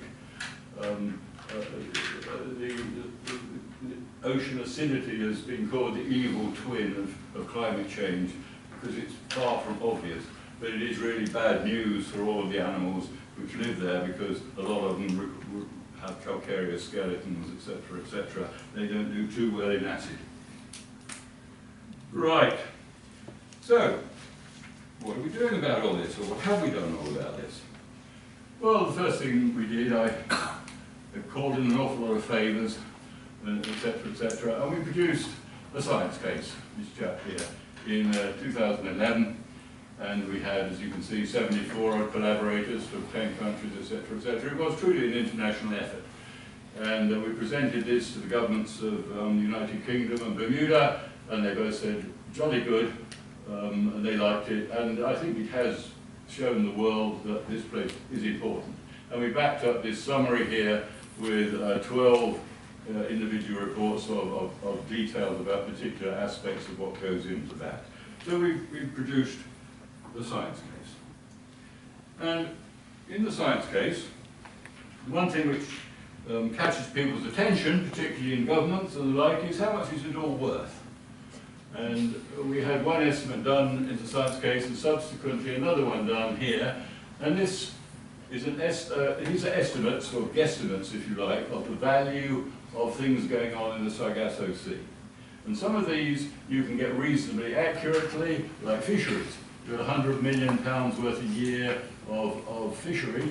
The ocean acidity has been called the evil twin of climate change because it's far from obvious, but it is really bad news for all of the animals which live there because a lot of them have calcareous skeletons, etc., etc. They don't do too well in acid. Right, so what are we doing about all this, or what have we done all about this? Well, the first thing we did, I called in an awful lot of favours, etc., etc., and we produced a science case, this chap here, in 2011, and we had, as you can see, 74 collaborators from 10 countries, etc., etc. It was truly an international effort, and we presented this to the governments of the United Kingdom and Bermuda, and they both said, jolly good, and they liked it, and I think it has shown the world that this place is important. And we backed up this summary here with 12 individual reports of details about particular aspects of what goes into that. So we've produced the science case. And in the science case, one thing which catches people's attention, particularly in governments and the like, is how much is it all worth? And we had one estimate done in the science case and subsequently another one done here. And this is these are estimates, or guesstimates if you like, of the value of things going on in the Sargasso Sea. And some of these you can get reasonably accurately, like fisheries. You've got £100 million worth a year of fishery.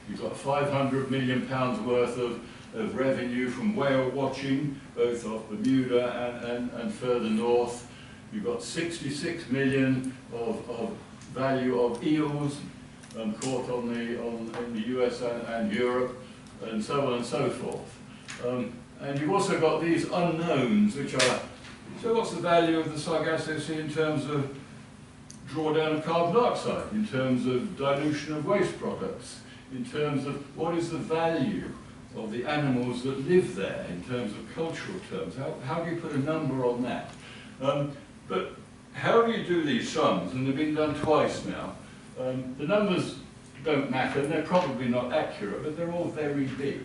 You've got £500 million worth of revenue from whale watching, both off Bermuda and further north. You've got 66 million of value of eels caught in the US and Europe, and so on and so forth. And you've also got these unknowns, which are, so what's the value of the Sargasso Sea in terms of drawdown of carbon dioxide, in terms of dilution of waste products, in terms of what is the value of the animals that live there in terms of cultural terms? How do you put a number on that? But how do you do these sums? And they've been done twice now. The numbers don't matter, and they're probably not accurate, but they're all very big,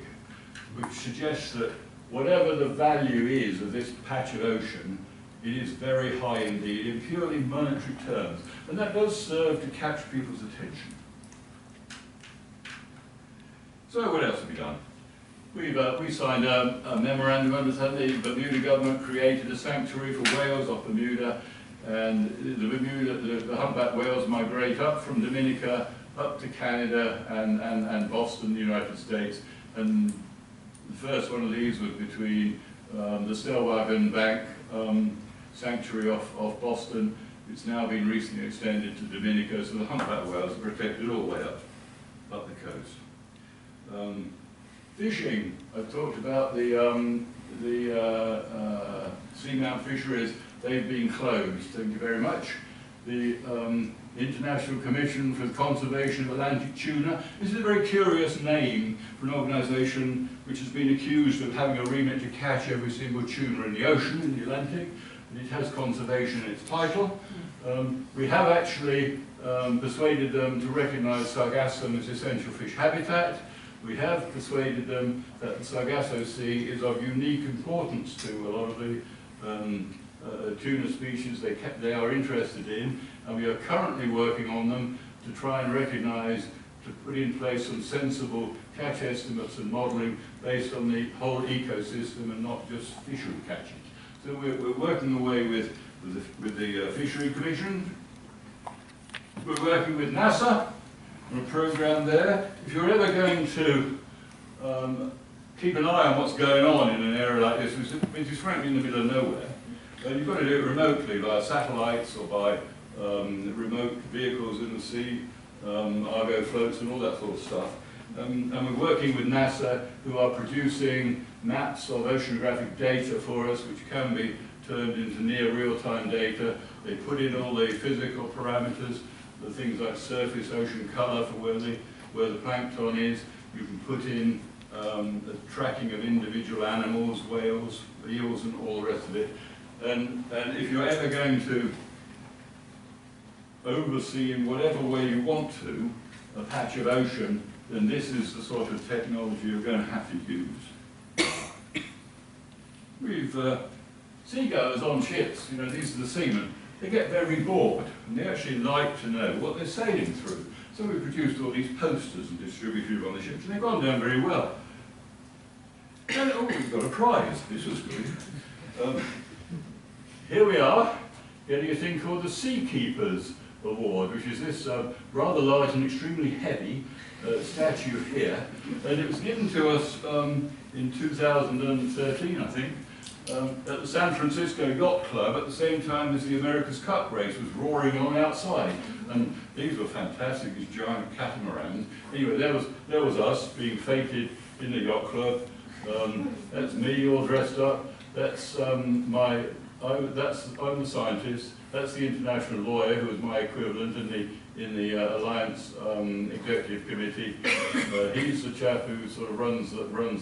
which suggests that whatever the value is of this patch of ocean, it is very high indeed in purely monetary terms. And that does serve to catch people's attention. So what else have we done? We signed a memorandum of understanding. The Bermuda government created a sanctuary for whales off Bermuda, and the humpback whales migrate up from Dominica up to Canada and Boston, the United States. And the first one of these was between the Stellwagen Bank sanctuary off Boston. It's now been recently extended to Dominica, so the humpback whales are protected all the way up the coast. Fishing, I've talked about the seamount fisheries. They've been closed, thank you very much. The International Commission for the Conservation of Atlantic Tuna. This is a very curious name for an organisation which has been accused of having a remit to catch every single tuna in the ocean, in the Atlantic, and it has conservation in its title. We have actually persuaded them to recognise Sargassum as essential fish habitat. we have persuaded them that the Sargasso Sea is of unique importance to a lot of the tuna species they are interested in, and we are currently working on them to try and recognise, to put in place some sensible catch estimates and modelling based on the whole ecosystem and not just fishery catching. So we're working away with the Fishery Commission. We're working with NASA on a programme there. If you're ever going to keep an eye on what's going on in an area like this, which is frankly in the middle of nowhere, you've got to do it remotely via satellites or by remote vehicles in the sea, Argo floats and all that sort of stuff. And we're working with NASA, who are producing maps of oceanographic data for us, which can be turned into near real-time data. They put in all the physical parameters, the things like surface ocean colour for where the plankton is. You can put in the tracking of individual animals, whales, eels, and all the rest of it. And if you're ever going to oversee in whatever way you want to a patch of ocean, then this is the sort of technology you're going to have to use. We've seagoers on ships, you know, these are the seamen. They get very bored, and they actually like to know what they're sailing through. So we produced all these posters and distributed them on the ships, and they've gone down very well. And, oh, we've got a prize. This was good. Here we are, getting a thing called the Seakeepers Award, which is this rather large and extremely heavy statue here. And it was given to us in 2013, I think, at the San Francisco Yacht Club at the same time as the America's Cup race was roaring on outside. And these were fantastic, these giant catamarans. Anyway, there was us being feted in the yacht club. That's me all dressed up. That's I'm the scientist. That's the international lawyer who was my equivalent in the Alliance Executive Committee. He's the chap who sort of runs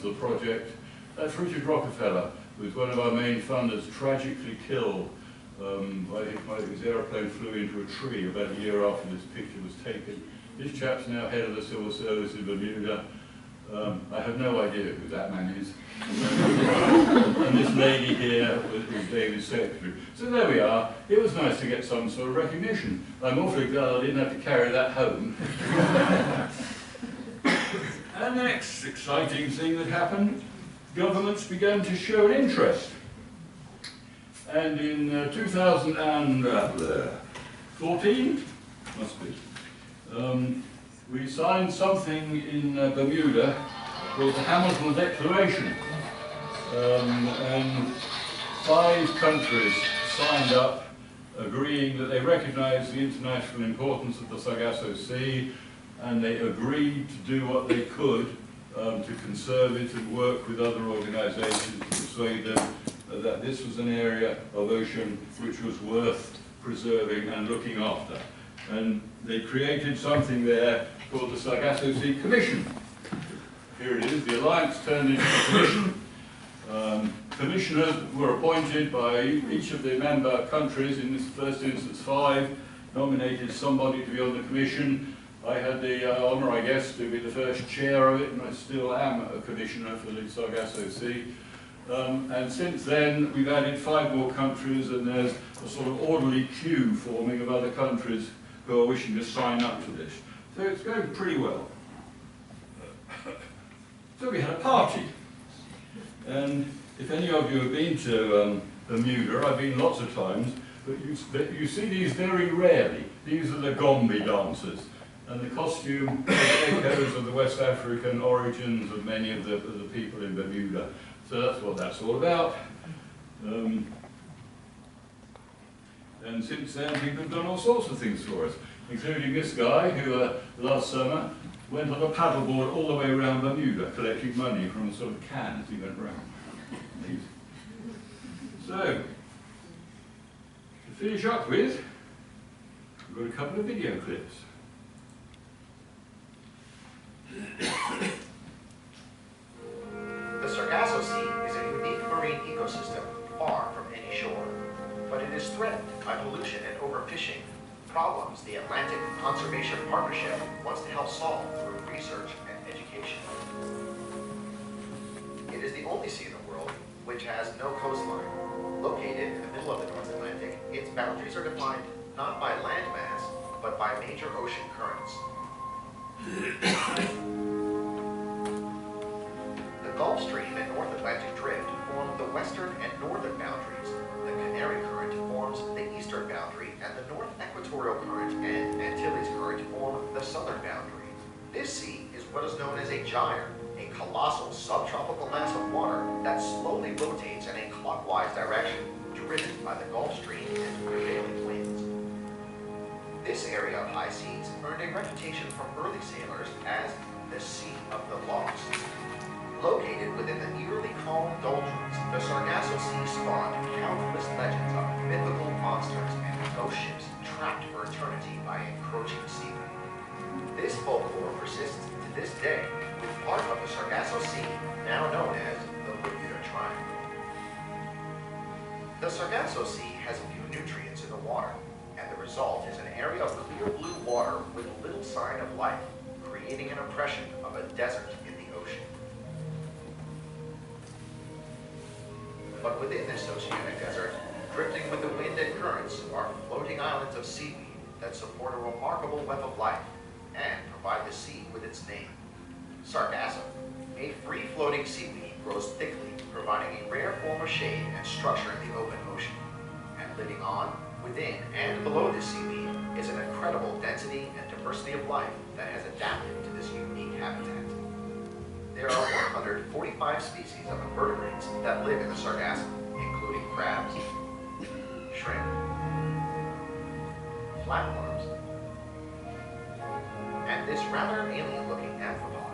the project. That's Richard Rockefeller, who was one of our main funders, tragically killed. His aeroplane flew into a tree about a year after this picture was taken. This chap's now head of the Civil Service in Bermuda. I have no idea who that man is. And this lady here was David's secretary. So there we are. It was nice to get some sort of recognition. I'm awfully glad I didn't have to carry that home. And the next exciting thing that happened, governments began to show an interest. And in 2014, must be, we signed something in Bermuda called the Hamilton Declaration. And 5 countries signed up agreeing that they recognise the international importance of the Sargasso Sea, and they agreed to do what they could to conserve it and work with other organisations to persuade them that this was an area of ocean which was worth preserving and looking after. And they created something there called the Sargasso Sea Commission. Here it is, the Alliance turned into a commission. Commissioners were appointed by each of the member countries, in this first instance 5, nominated somebody to be on the commission. I had the honour, I guess, to be the first chair of it, and I still am a commissioner for the Sargasso Sea. And since then, we've added 5 more countries, and there's a sort of orderly queue forming of other countries who are wishing to sign up to this. So it's going pretty well. So we had a party. And if any of you have been to Bermuda, I've been lots of times, but you see these very rarely. These are the Gombe dancers. And the costume echoes of the West African origins of many of the people in Bermuda. So that's what that's all about. And since then, people have done all sorts of things for us, including this guy who, last summer, went on a paddleboard all the way around Bermuda, collecting money from a sort of can as he went around. So, to finish up with, we've got a couple of video clips. The Sargasso Sea is a unique marine ecosystem far from any shore, but it is threatened by pollution and overfishing, problems the Atlantic Conservation Partnership wants to help solve through research and education. It is the only sea in the world which has no coastline. Located in the middle of the North Atlantic, its boundaries are defined not by landmass, but by major ocean currents. The Gulf Stream and North Atlantic Drift form the western and northern boundaries. The Canary Current forms the eastern boundary, and the North Equatorial Current and Antilles Current form the southern boundary. This sea is what is known as a gyre, a colossal subtropical mass of water that slowly rotates in a clockwise direction, driven by the Gulf Stream and prevailing winds. This area of high seas earned a reputation from early sailors as the Sea of the Lost. Located within the eerily calm doldrums, the Sargasso Sea spawned countless legends of mythical monsters and ghost ships trapped for eternity by encroaching seaweed. This folklore persists to this day, with part of the Sargasso Sea now known as the Bermuda Triangle. The Sargasso Sea has few nutrients in the water, and the result is an area of clear blue water with little sign of life, creating an impression of a desert in the ocean. But within this oceanic desert, drifting with the wind and currents, are floating islands of seaweed that support a remarkable web of life and provide the sea with its name. Sargasso, a free-floating seaweed, grows thickly, providing a rare form of shade and structure in the open ocean. And living on, within, and below this seaweed is an incredible density and diversity of life that has adapted to this unique habitat. There are 145 species of invertebrates that live in the Sargasso, including crabs, shrimp, flatworms, and this rather alien-looking amphipod.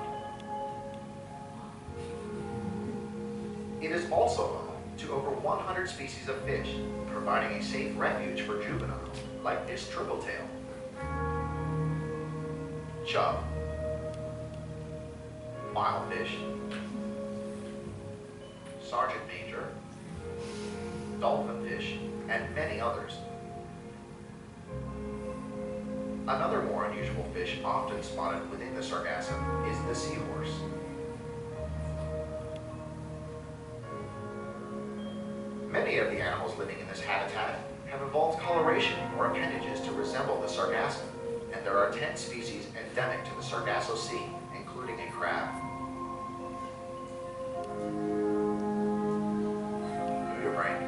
It is also home to over 100 species of fish, providing a safe refuge for juveniles like this triple tail, chub, milefish, sergeant major, dolphinfish, and many others. Another more unusual fish often spotted within the Sargasso is the seahorse. Many of the animals living in this habitat have evolved coloration or appendages to resemble the Sargasso, and there are 10 species endemic to the Sargasso Sea, including a crab, nudibranch,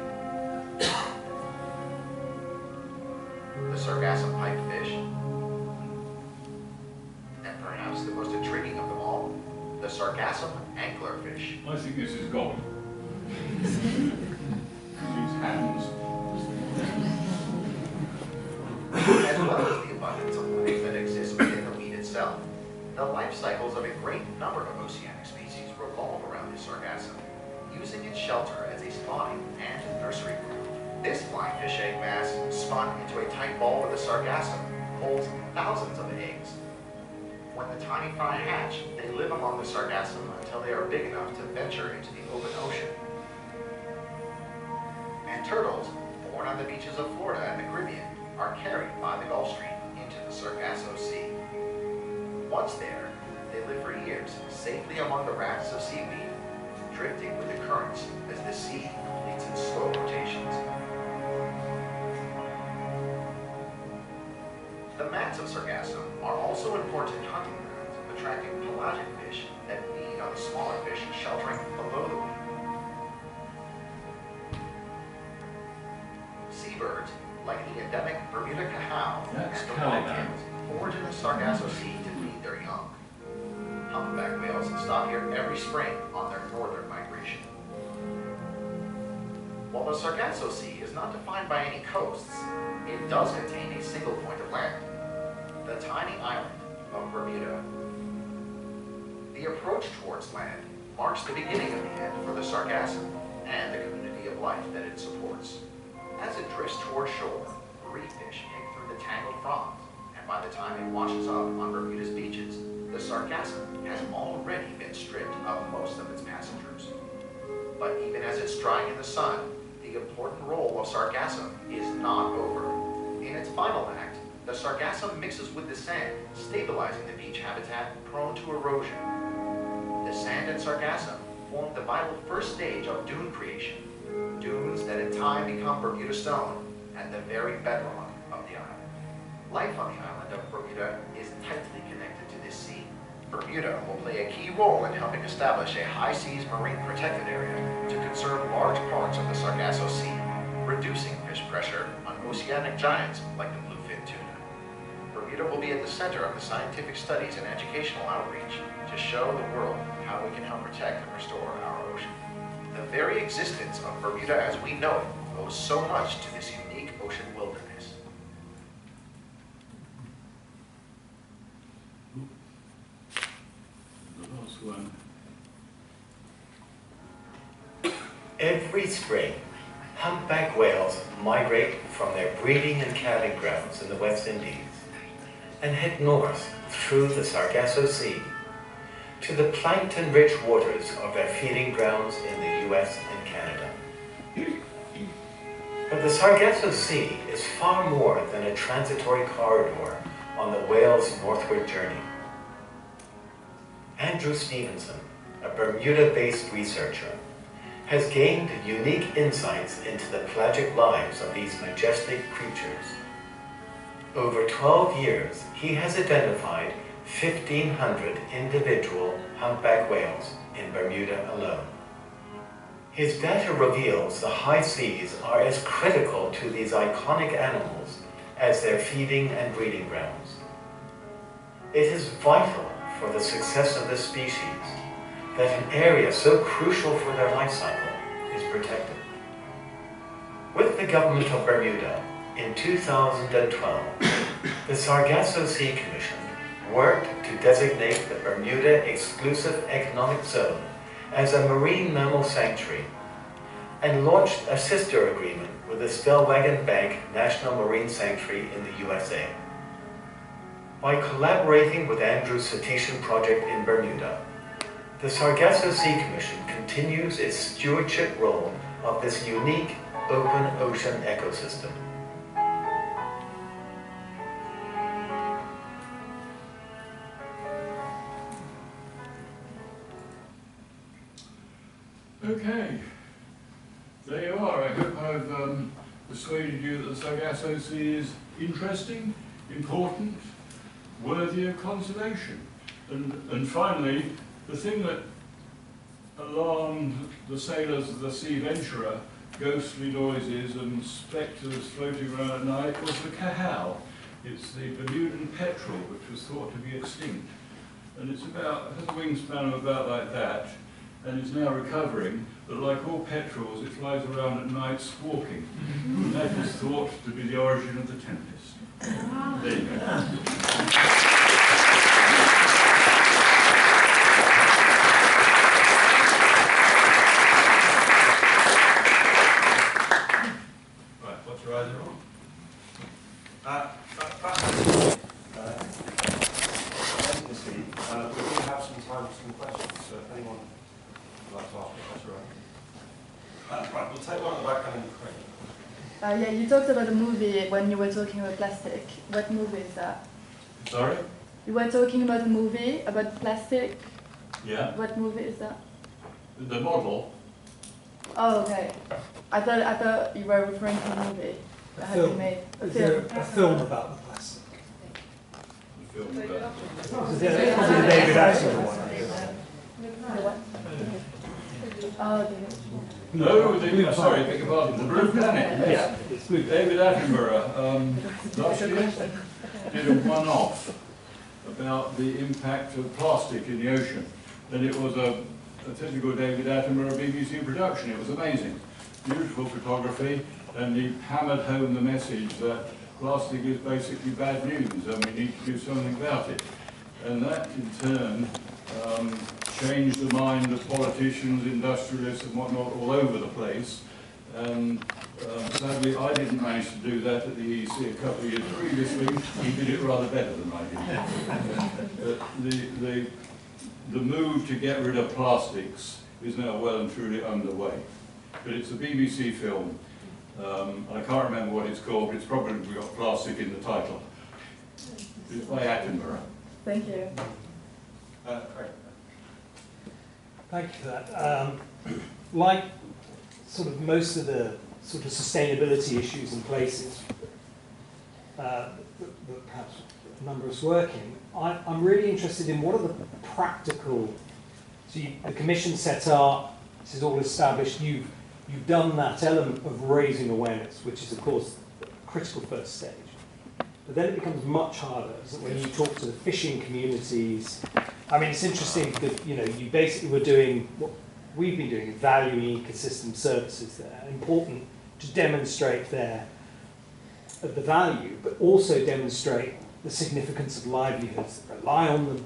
the Sargasso pipefish, and perhaps the most intriguing of them all, the Sargasso anglerfish. I think this is gold. These hands. As well as the abundance of life that exists within the weed itself, the life cycles of a great number of oceanic species revolve around the Sargasso, using its shelter as a spawning and nursery ground. This flying fish egg mass, spun into a tight ball with the Sargasso, holds thousands of eggs. When the tiny fry hatch, they live among the Sargasso until they are big enough to venture into the open ocean. And turtles, born on the beaches of Florida and the Caribbean, are carried by the Gulf Stream into the Sargasso Sea. Once there, they live for years safely among the rafts of seaweed, drifting with the currents as the sea completes its slow rotations. The mats of Sargasso are also important hunting grounds, attracting pelagic fish that feed on the smaller fish sheltering below the weed. Seabirds, like the endemic Bermuda cahal That's and the Caliban. wagtails, forage in the Sargasso Sea to feed their young. Humpback whales stop here every spring on their northern migration. While the Sargasso Sea is not defined by any coasts, it does contain a single point of land, the tiny island of Bermuda. The approach towards land marks the beginning of the end for the Sargasso and the community of life that it supports. As it drifts toward shore, reef fish pick through the tangled fronds, and by the time it washes up on Bermuda's beaches, the Sargasso has already been stripped of most of its passengers. But even as it's drying in the sun, the important role of Sargasso is not over. In its final act, the the Sargasso mixes with the sand, stabilizing the beach habitat prone to erosion. The sand and Sargasso form the vital first stage of dune creation, dunes that in time become Bermuda stone and the very bedrock of the island. Life on the island of Bermuda is tightly connected to this sea. Bermuda will play a key role in helping establish a high seas marine protected area to conserve large parts of the Sargasso Sea, reducing fish pressure on oceanic giants like the bluefin tuna. Bermuda will be at the center of the scientific studies and educational outreach to show the world how we can help protect and restore our ocean. The very existence of Bermuda as we know it owes so much to this unique ocean wilderness. The last one. Every spring, humpback whales migrate from their breeding and calving grounds in the West Indies and head north through the Sargasso Sea to the plankton-rich waters of their feeding grounds in the US and Canada. But the Sargasso Sea is far more than a transitory corridor on the whale's northward journey. Andrew Stevenson, a Bermuda-based researcher, has gained unique insights into the pelagic lives of these majestic creatures. Over 12 years, he has identified 1,500 individual humpback whales in Bermuda alone. His data reveals the high seas are as critical to these iconic animals as their feeding and breeding grounds. It is vital for the success of this species that an area so crucial for their life cycle is protected. With the government of Bermuda, in 2012, the Sargasso Sea Commission worked to designate the Bermuda Exclusive Economic Zone as a marine mammal sanctuary and launched a sister agreement with the Stellwagen Bank National Marine Sanctuary in the USA. By collaborating with Andrew's Cetacean Project in Bermuda, the Sargasso Sea Commission continues its stewardship role of this unique open ocean ecosystem. Okay, there you are. I hope I've persuaded you that the Sargasso Sea is interesting, important, worthy of conservation. And finally, the thing that alarmed the sailors of the Sea Venturer, ghostly noises and spectres floating around at night, was the cahal. It's the Bermudan petrel, which was thought to be extinct. And it has a wingspan of about like that, and it's now recovering, but like all petrels, it flies around at night squawking. And that is thought to be the origin of the Tempest. There you go. Yeah, you talked about a movie when you were talking about plastic. What movie is that? Sorry? You were talking about a movie about plastic. Yeah. What movie is that? The model. Oh, okay. I thought you were referring to a movie that had been made. Is there a film about the plastic? The film about Is there probably the David Attenborough one? The what? Oh, no, sorry, beg your pardon. The Blue Planet. Yeah, it's Blue. David Attenborough last year did a one-off about the impact of plastic in the ocean. And it was a typical David Attenborough BBC production. It was amazing. Beautiful photography, and he hammered home the message that plastic is basically bad news and we need to do something about it. And that in turn changed the mind of politicians, industrialists and whatnot all over the place. And sadly, I didn't manage to do that at the EEC a couple of years previously. He did it rather better than I did. The move to get rid of plastics is now well and truly underway. But it's a BBC film. I can't remember what it's called, but it's probably got plastic in the title. It's by Attenborough. Thank you. Craig. Thank you for that. Like sort of most of the sort of sustainability issues in places that perhaps a number of us work in, I'm really interested in what are the practical, so the commission set up, this is all established, you've done that element of raising awareness, which is of course a critical first stage. But then it becomes much harder when you talk to the fishing communities. I mean, it's interesting that, you know, you basically were doing what we've been doing, valuing ecosystem services there, important to demonstrate the value, but also demonstrate the significance of livelihoods that rely on them.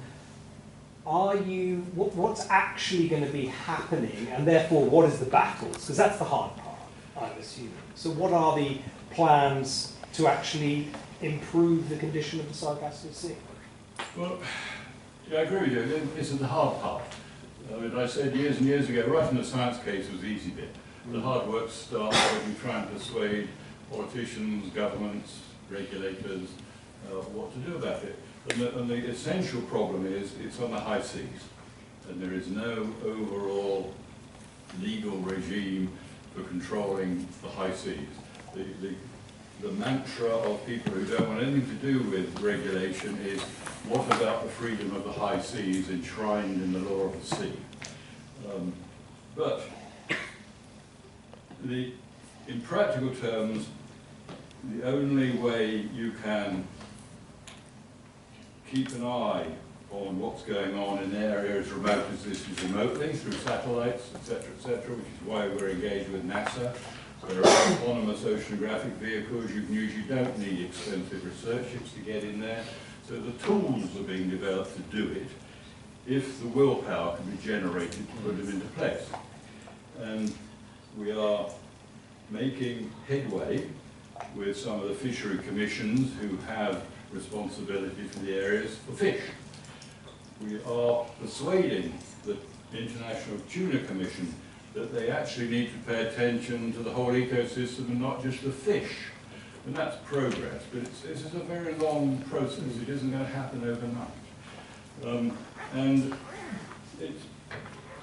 What's actually going to be happening, and therefore what is the battles? Because that's the hard part, I'm assuming. So what are the plans to actually improve the condition of the Sargasso Sea? Well, yeah, I agree with you. This is the hard part. I said years and years ago, writing the science case was the easy bit. The hard work starts when you try and persuade politicians, governments, regulators what to do about it. And the essential problem is it's on the high seas, and there is no overall legal regime for controlling the high seas. The mantra of people who don't want anything to do with regulation is, what about the freedom of the high seas enshrined in the law of the sea? But in practical terms, the only way you can keep an eye on what's going on in areas remote as this is remotely, through satellites, etc., which is why we're engaged with NASA. There are autonomous oceanographic vehicles you can use. You don't need expensive research ships to get in there. So the tools are being developed to do it, if the willpower can be generated to put them into place. And we are making headway with some of the fishery commissions who have responsibility for the areas for fish. We are persuading the International Tuna Commission that they actually need to pay attention to the whole ecosystem and not just the fish. And that's progress, but this is a very long process. It isn't going to happen overnight. And it's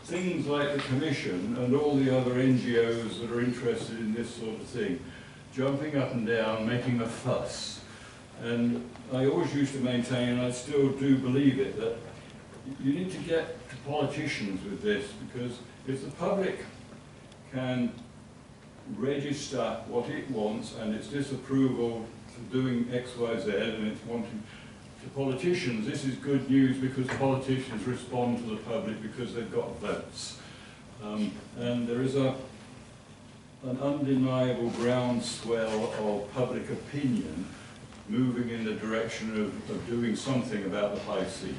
things like the Commission and all the other NGOs that are interested in this sort of thing, jumping up and down, making a fuss. And I always used to maintain, and I still do believe it, that you need to get to politicians with this, because if the public can register what it wants and its disapproval for doing X, Y, Z, and it's wanting to politicians, this is good news because politicians respond to the public because they've got votes. And there is an undeniable groundswell of public opinion moving in the direction of doing something about the high seas.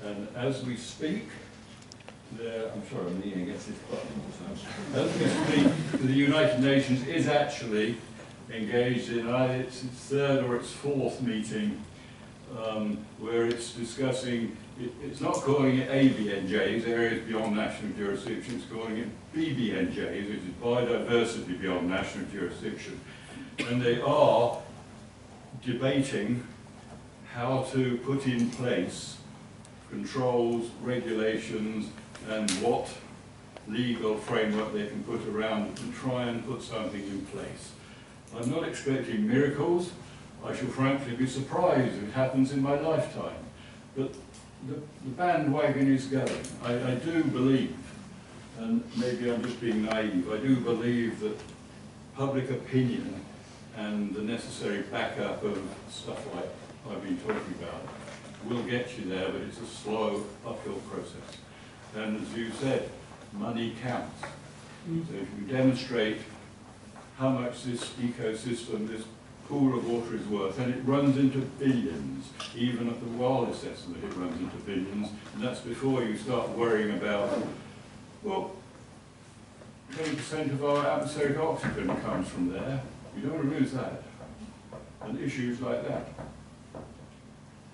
And as we speak, I'm sorry, I'm leaning against this button. As we speak, the United Nations is actually engaged in either its third or its fourth meeting, where it's discussing, it's not calling it ABNJs, areas beyond national jurisdiction, it's calling it BBNJs, which is biodiversity beyond national jurisdiction. And they are debating how to put in place controls, regulations, and what legal framework they can put around it to try and put something in place. I'm not expecting miracles. I shall frankly be surprised if it happens in my lifetime. But the bandwagon is going. I do believe, and maybe I'm just being naive, I do believe that public opinion and the necessary backup of stuff like I've been talking about will get you there, but it's a slow uphill process. And as you said, money counts. So if you demonstrate how much this ecosystem, this pool of water is worth, and it runs into billions, even at the wildest estimate it runs into billions, and that's before you start worrying about, well, 20% of our atmospheric oxygen comes from there. You don't want to lose that. And issues like that.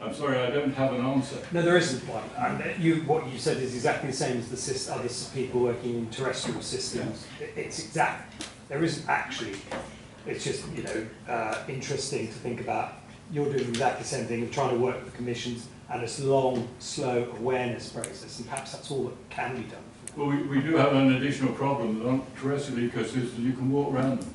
I'm sorry, I don't have an answer. No, there isn't one. And what you said is exactly the same as the other people working in terrestrial systems. Yeah. It's exact. There isn't actually. It's just, you know, interesting to think about you're doing exactly the same thing of trying to work with commissions and this long, slow awareness process, and perhaps that's all that can be done. Well, we do have an additional problem on terrestrial ecosystems. You can walk around them.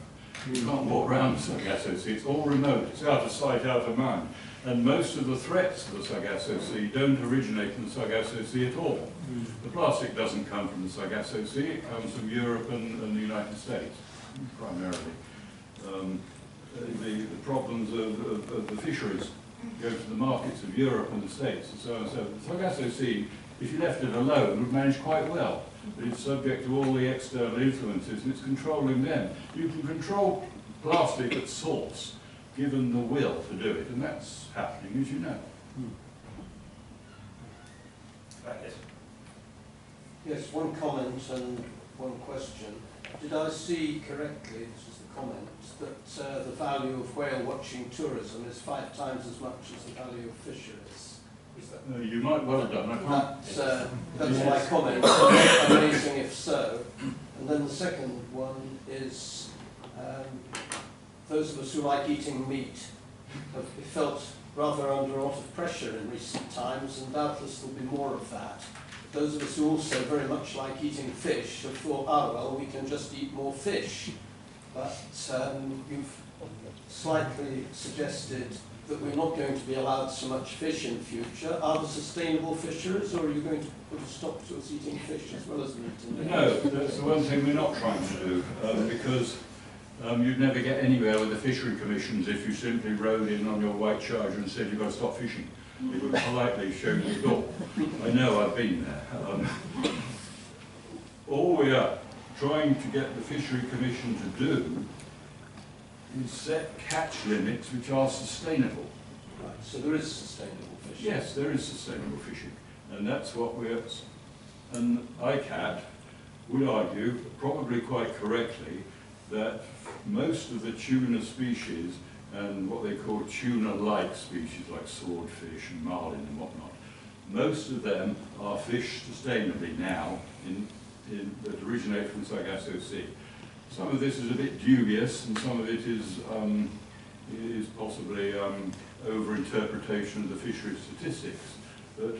You can't walk around the Sargasso Sea. It's all remote. It's out of sight, out of mind. And most of the threats to the Sargasso Sea don't originate in the Sargasso Sea at all. The plastic doesn't come from the Sargasso Sea. It comes from Europe and the United States, primarily. The problems of the fisheries go to the markets of Europe and the States and so on and so forth. The Sargasso Sea, if you left it alone, would manage quite well. But it's subject to all the external influences and it's controlling them. You can control plastic at source, given the will to do it, and that's happening, as you know. Yes. Yes, one comment and one question. Did I see correctly, this is the comment, that the value of whale watching tourism is 5 times as much as the value of fisheries? Is that You might well have done. I can't. that's my comment. Amazing if so. And then the second one is those of us who like eating meat have felt rather under a lot of pressure in recent times, and doubtless there'll be more of that. Those of us who also very much like eating fish have thought, ah, well, we can just eat more fish. But you've slightly suggested that we're not going to be allowed so much fish in the future. Are there sustainable fisheries, or are you going to put a stop to us eating fish as well as meat? No, that's the one thing we're not trying to do, because you'd never get anywhere with the fishery commissions if you simply rode in on your white charger and said you've got to stop fishing. It would politely show you the door. I know, I've been there. All we are trying to get the fishery commission to do is set catch limits which are sustainable. Right, so there is sustainable fishing? Yes, there is sustainable fishing, and that's what we're... And ICAT would argue, probably quite correctly, that most of the tuna species and what they call tuna-like species, like swordfish and marlin and whatnot, most of them are fished sustainably now that originate from the Sargasso Sea. Some of this is a bit dubious, and some of it is possibly over-interpretation of the fishery statistics, but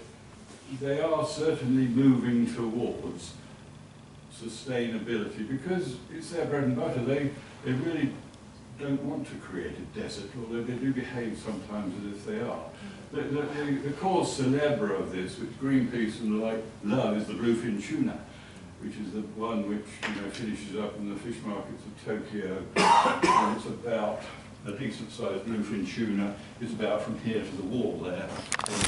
they are certainly moving towards sustainability because it's their bread and butter. They really don't want to create a desert, although they do behave sometimes as if they are. The cause célèbre of this, which Greenpeace and the like love, is the bluefin tuna, which is the one which finishes up in the fish markets of Tokyo. And it's about a decent-sized bluefin tuna is about from here to the wall there.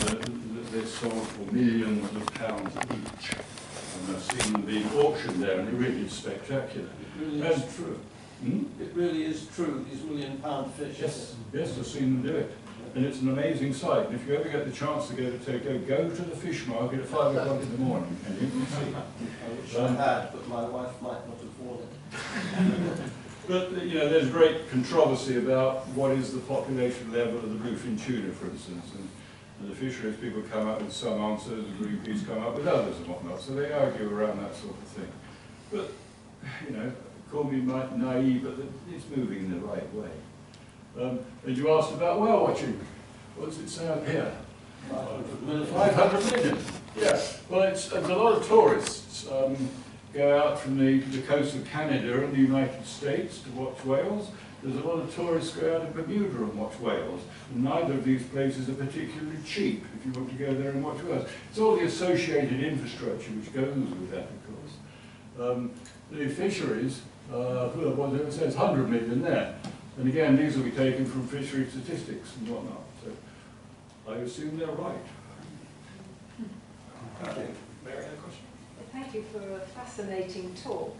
And they're sold for millions of pounds each. And I've seen them being auctioned there, and it really is spectacular. It really is true. It really is true, these million-pound fish. Yes, yes, I've seen them do it. And it's an amazing sight. And if you ever get the chance to go to Tokyo, go to the fish market at 5 o'clock in the morning, and you can see. I wish I had, but my wife might not afford it. But there's great controversy about what is the population level of the bluefin tuna, for instance. And the fisheries people come up with some answers, and Greenpeace come up with others and whatnot. So they argue around that sort of thing. But, call me naive, but it's moving in the right way. And you asked about whale watching. What does it say up here? 500 million. Yeah. Well, there's a lot of tourists go out from the coast of Canada and the United States to watch whales. There's a lot of tourists go out of Bermuda and watch whales. And neither of these places are particularly cheap if you want to go there and watch whales. It's all the associated infrastructure which goes with that, of course. The fisheries, well, it says 100 million there. And again, these will be taken from fishery statistics and whatnot. So I assume they're right. Mary had a question? Thank you for a fascinating talk.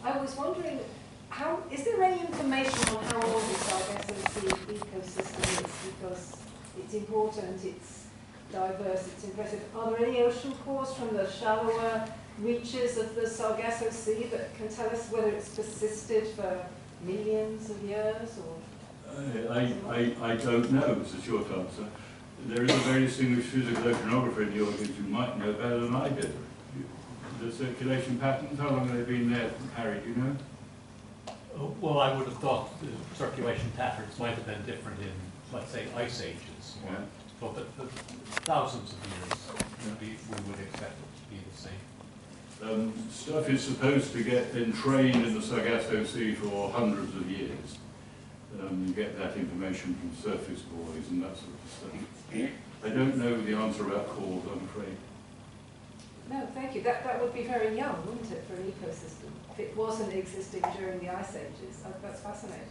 I was wondering, is there any information on how old the Sargasso Sea ecosystem is? Because it's important, it's diverse, it's impressive. Are there any ocean cores from the shallower reaches of the Sargasso Sea that can tell us whether it's persisted for millions of years? Or I don't know, is the short answer. There is a very distinguished physical oceanographer in the audience who might know better than I do. The circulation patterns, how long have they been there, Harry, do you know? Well, I would have thought the circulation patterns might have been different in let's say, ice ages, or Yeah. for the thousands of years, we would expect it to be the same. Stuff is supposed to get entrained in the Sargasso Sea for hundreds of years. You get that information from surface buoys and that sort of stuff. I don't know the answer about corals, I'm afraid. No, thank you. That would be very young, wouldn't it, for an ecosystem? If it wasn't existing during the ice ages. That's fascinating.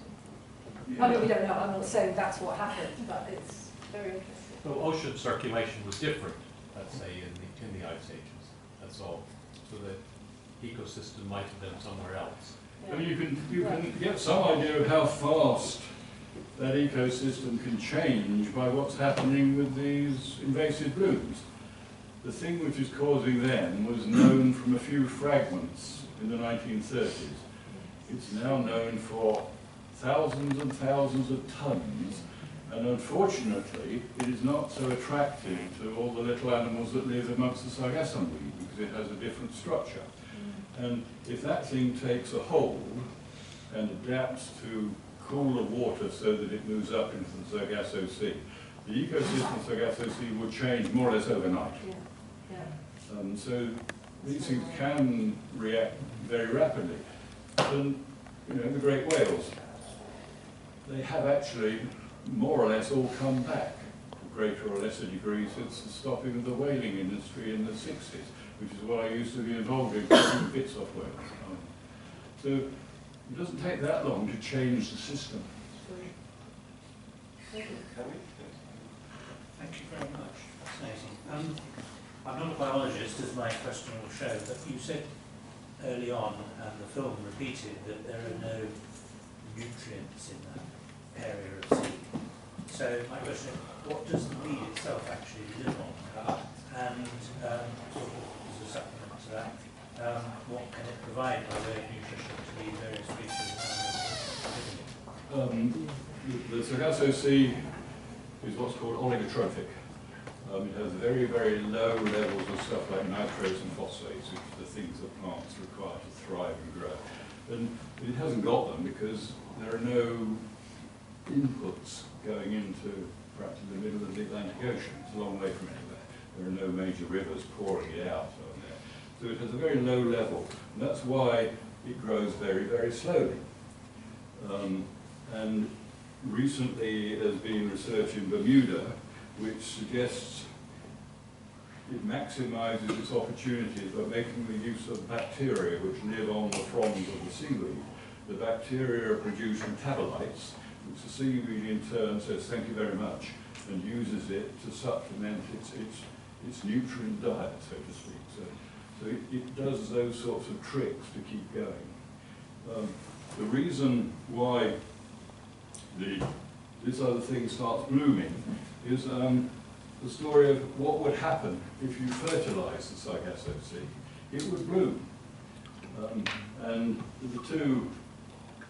I mean, we don't know. I'm not saying that's what happened, but it's very interesting. So ocean circulation was different, let's say, in the ice ages. That's all. So the ecosystem might have been somewhere else. I mean, you can get some idea of how fast that ecosystem can change by what's happening with these invasive blooms. The thing which is causing them was known from a few fragments in the 1930s. It's now known for thousands and thousands of tons, and unfortunately it is not so attractive to all the little animals that live amongst the Sargasso weed because it has a different structure. And if that thing takes a hold and adapts to cooler water so that it moves up into the Sargasso Sea, the ecosystem of the Sargasso Sea would change more or less overnight. Yeah. Yeah. So these things can react very rapidly. And, you know, the great whales, they have actually more or less all come back, to greater or lesser degree, since the stopping of the whaling industry in the 60s, which is what I used to be involved in, taking bits off whales. So it doesn't take that long to change the system. Thank you. Thank you very much. Fascinating. I'm not a biologist, as my question will show, but you said early on, and the film repeated, that there are no nutrients in that area of sea. So my question is, what does the weed itself actually live on? And sort of as a supplement to that, what can it provide by way of nutrition to the various creatures living in it? The Sargasso Sea is what's called oligotrophic. It has very, very low levels of stuff like nitrates and phosphates, which are the things that plants require to thrive and grow. And it hasn't got them because there are no inputs going into practically the middle of the Atlantic Ocean. It's a long way from anywhere. There are no major rivers pouring it out on there. So it has a very low level, and that's why it grows very, very slowly. And recently there's been research in Bermuda which suggests it maximizes its opportunities by making the use of bacteria which live on the fronds of the seaweed. The bacteria are producing metabolites, which the seaweed in turn says thank you very much and uses it to supplement its nutrient diet, so to speak. So it does those sorts of tricks to keep going. The reason why this other thing starts blooming is the story of what would happen if you fertilize the Sargasso Sea. It would bloom. And the two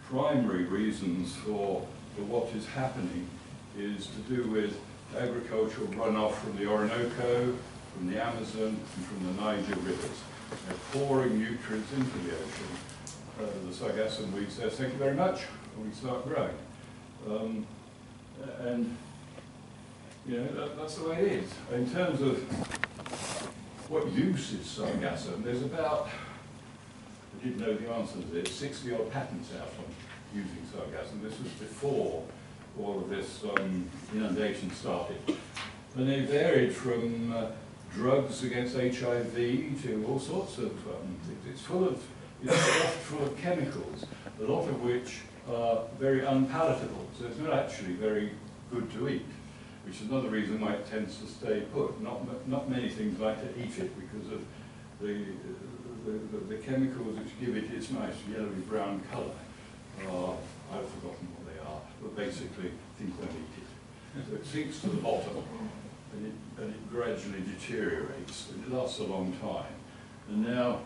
primary reasons for what is happening is to do with agricultural runoff from the Orinoco, from the Amazon, and from the Niger rivers. They're pouring nutrients into the ocean. The Sargasso weed says, thank you very much, and we start growing. And you know, that's the way it is. In terms of what use is Sargasso, there's about, I didn't know the answer to this, 60 odd patents out on using Sargasso. This was before all of this inundation started. And they varied from drugs against HIV to all sorts of, it's stuffed full of chemicals, a lot of which are very unpalatable. So it's not actually very good to eat, which is another reason why it tends to stay put. Not many things like to eat it because of the chemicals which give it its nice yellowy brown colour. I've forgotten what they are, but basically things don't eat it. So it sinks to the bottom and it gradually deteriorates. It lasts a long time. And now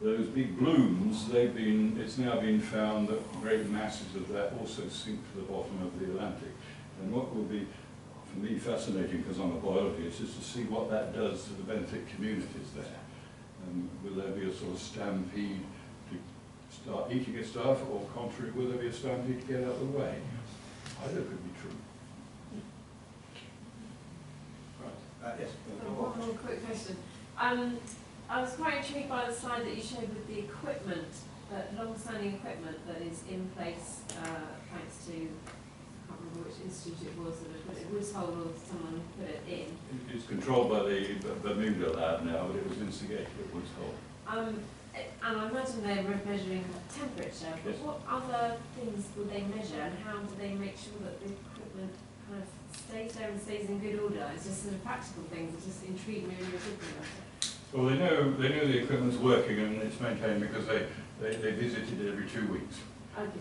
those big blooms, it's now been found that great masses of that also sink to the bottom of the Atlantic. And what will be, for me, fascinating, because I'm a biologist, is to see what that does to the benthic communities there. Will there be a sort of stampede to start eating its stuff, or contrary, will there be a stampede to get out of the way? Either could be true. quick question. I was quite intrigued by the slide that you showed with the equipment, that long-standing equipment that is in place thanks to, I can't remember which institute it was that had put it, Woodhull or someone put it in. It's controlled by the Bermuda lab now, but it was instigated at Woodhull. And I imagine they were measuring temperature, but Yes. what other things would they measure, and how do they make sure that the equipment kind of stays there and stays in good order? It's just sort of practical things that just intrigue me when you're talking about it. Well, they know the equipment's working and it's maintained because they visit it every 2 weeks. And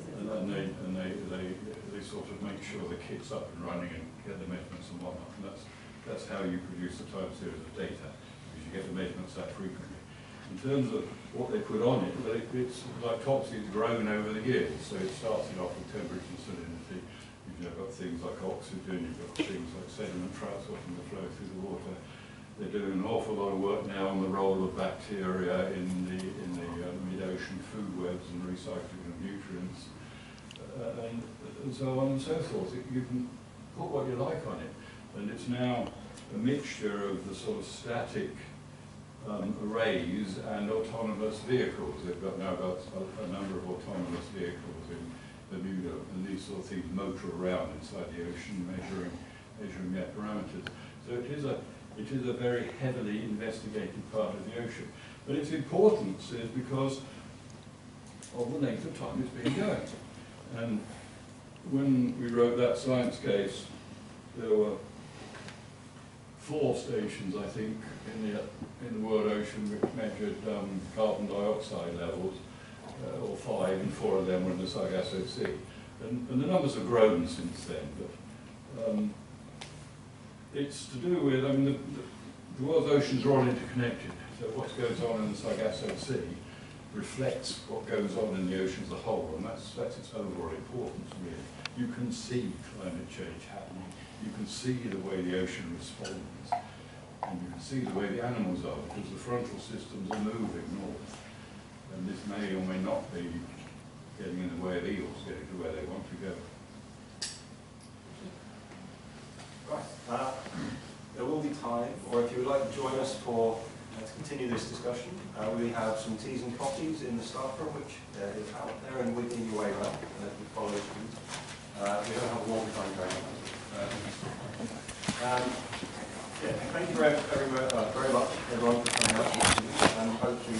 they sort of make sure the kit's up and running and get the measurements and whatnot. And that's how you produce a time series of data, because you get the measurements that frequently. In terms of what they put on it, well, it's like topsy, it's grown over the years. So it started off with temperature and salinity. You've got things like oxygen, you've got things like sediment traps watching the flow through the water. They're doing an awful lot of work now on the role of bacteria in the mid-ocean food webs and recycling of nutrients, and so on and so forth. You can put what you like on it, and it's now a mixture of the sort of static arrays and autonomous vehicles. They've now got a number of autonomous vehicles in Bermuda, and these sort of things motor around inside the ocean, measuring their parameters. So it is a very heavily investigated part of the ocean. But its importance is because of the length of time it's been going. And when we wrote that science case, there were 4 stations, I think, in the world ocean which measured carbon dioxide levels, or 5, and 4 of them were in the Sargasso Sea. And the numbers have grown since then, but it's to do with, I mean, the world's oceans are all interconnected, so what goes on in the Sargasso Sea reflects what goes on in the ocean as a whole, and that's its overall importance, really. You can see climate change happening, you can see the way the ocean responds, and you can see the way the animals are, because the frontal systems are moving north, and this may or may not be getting in the way of eels getting to where they want to go. Right. There will be time, or if you would like to join us to continue this discussion, we have some teas and coffees in the staff room, which is out there and within your way around. We follow this route. We don't have a long time going on. Thank you very much, everyone, for coming out, and hopefully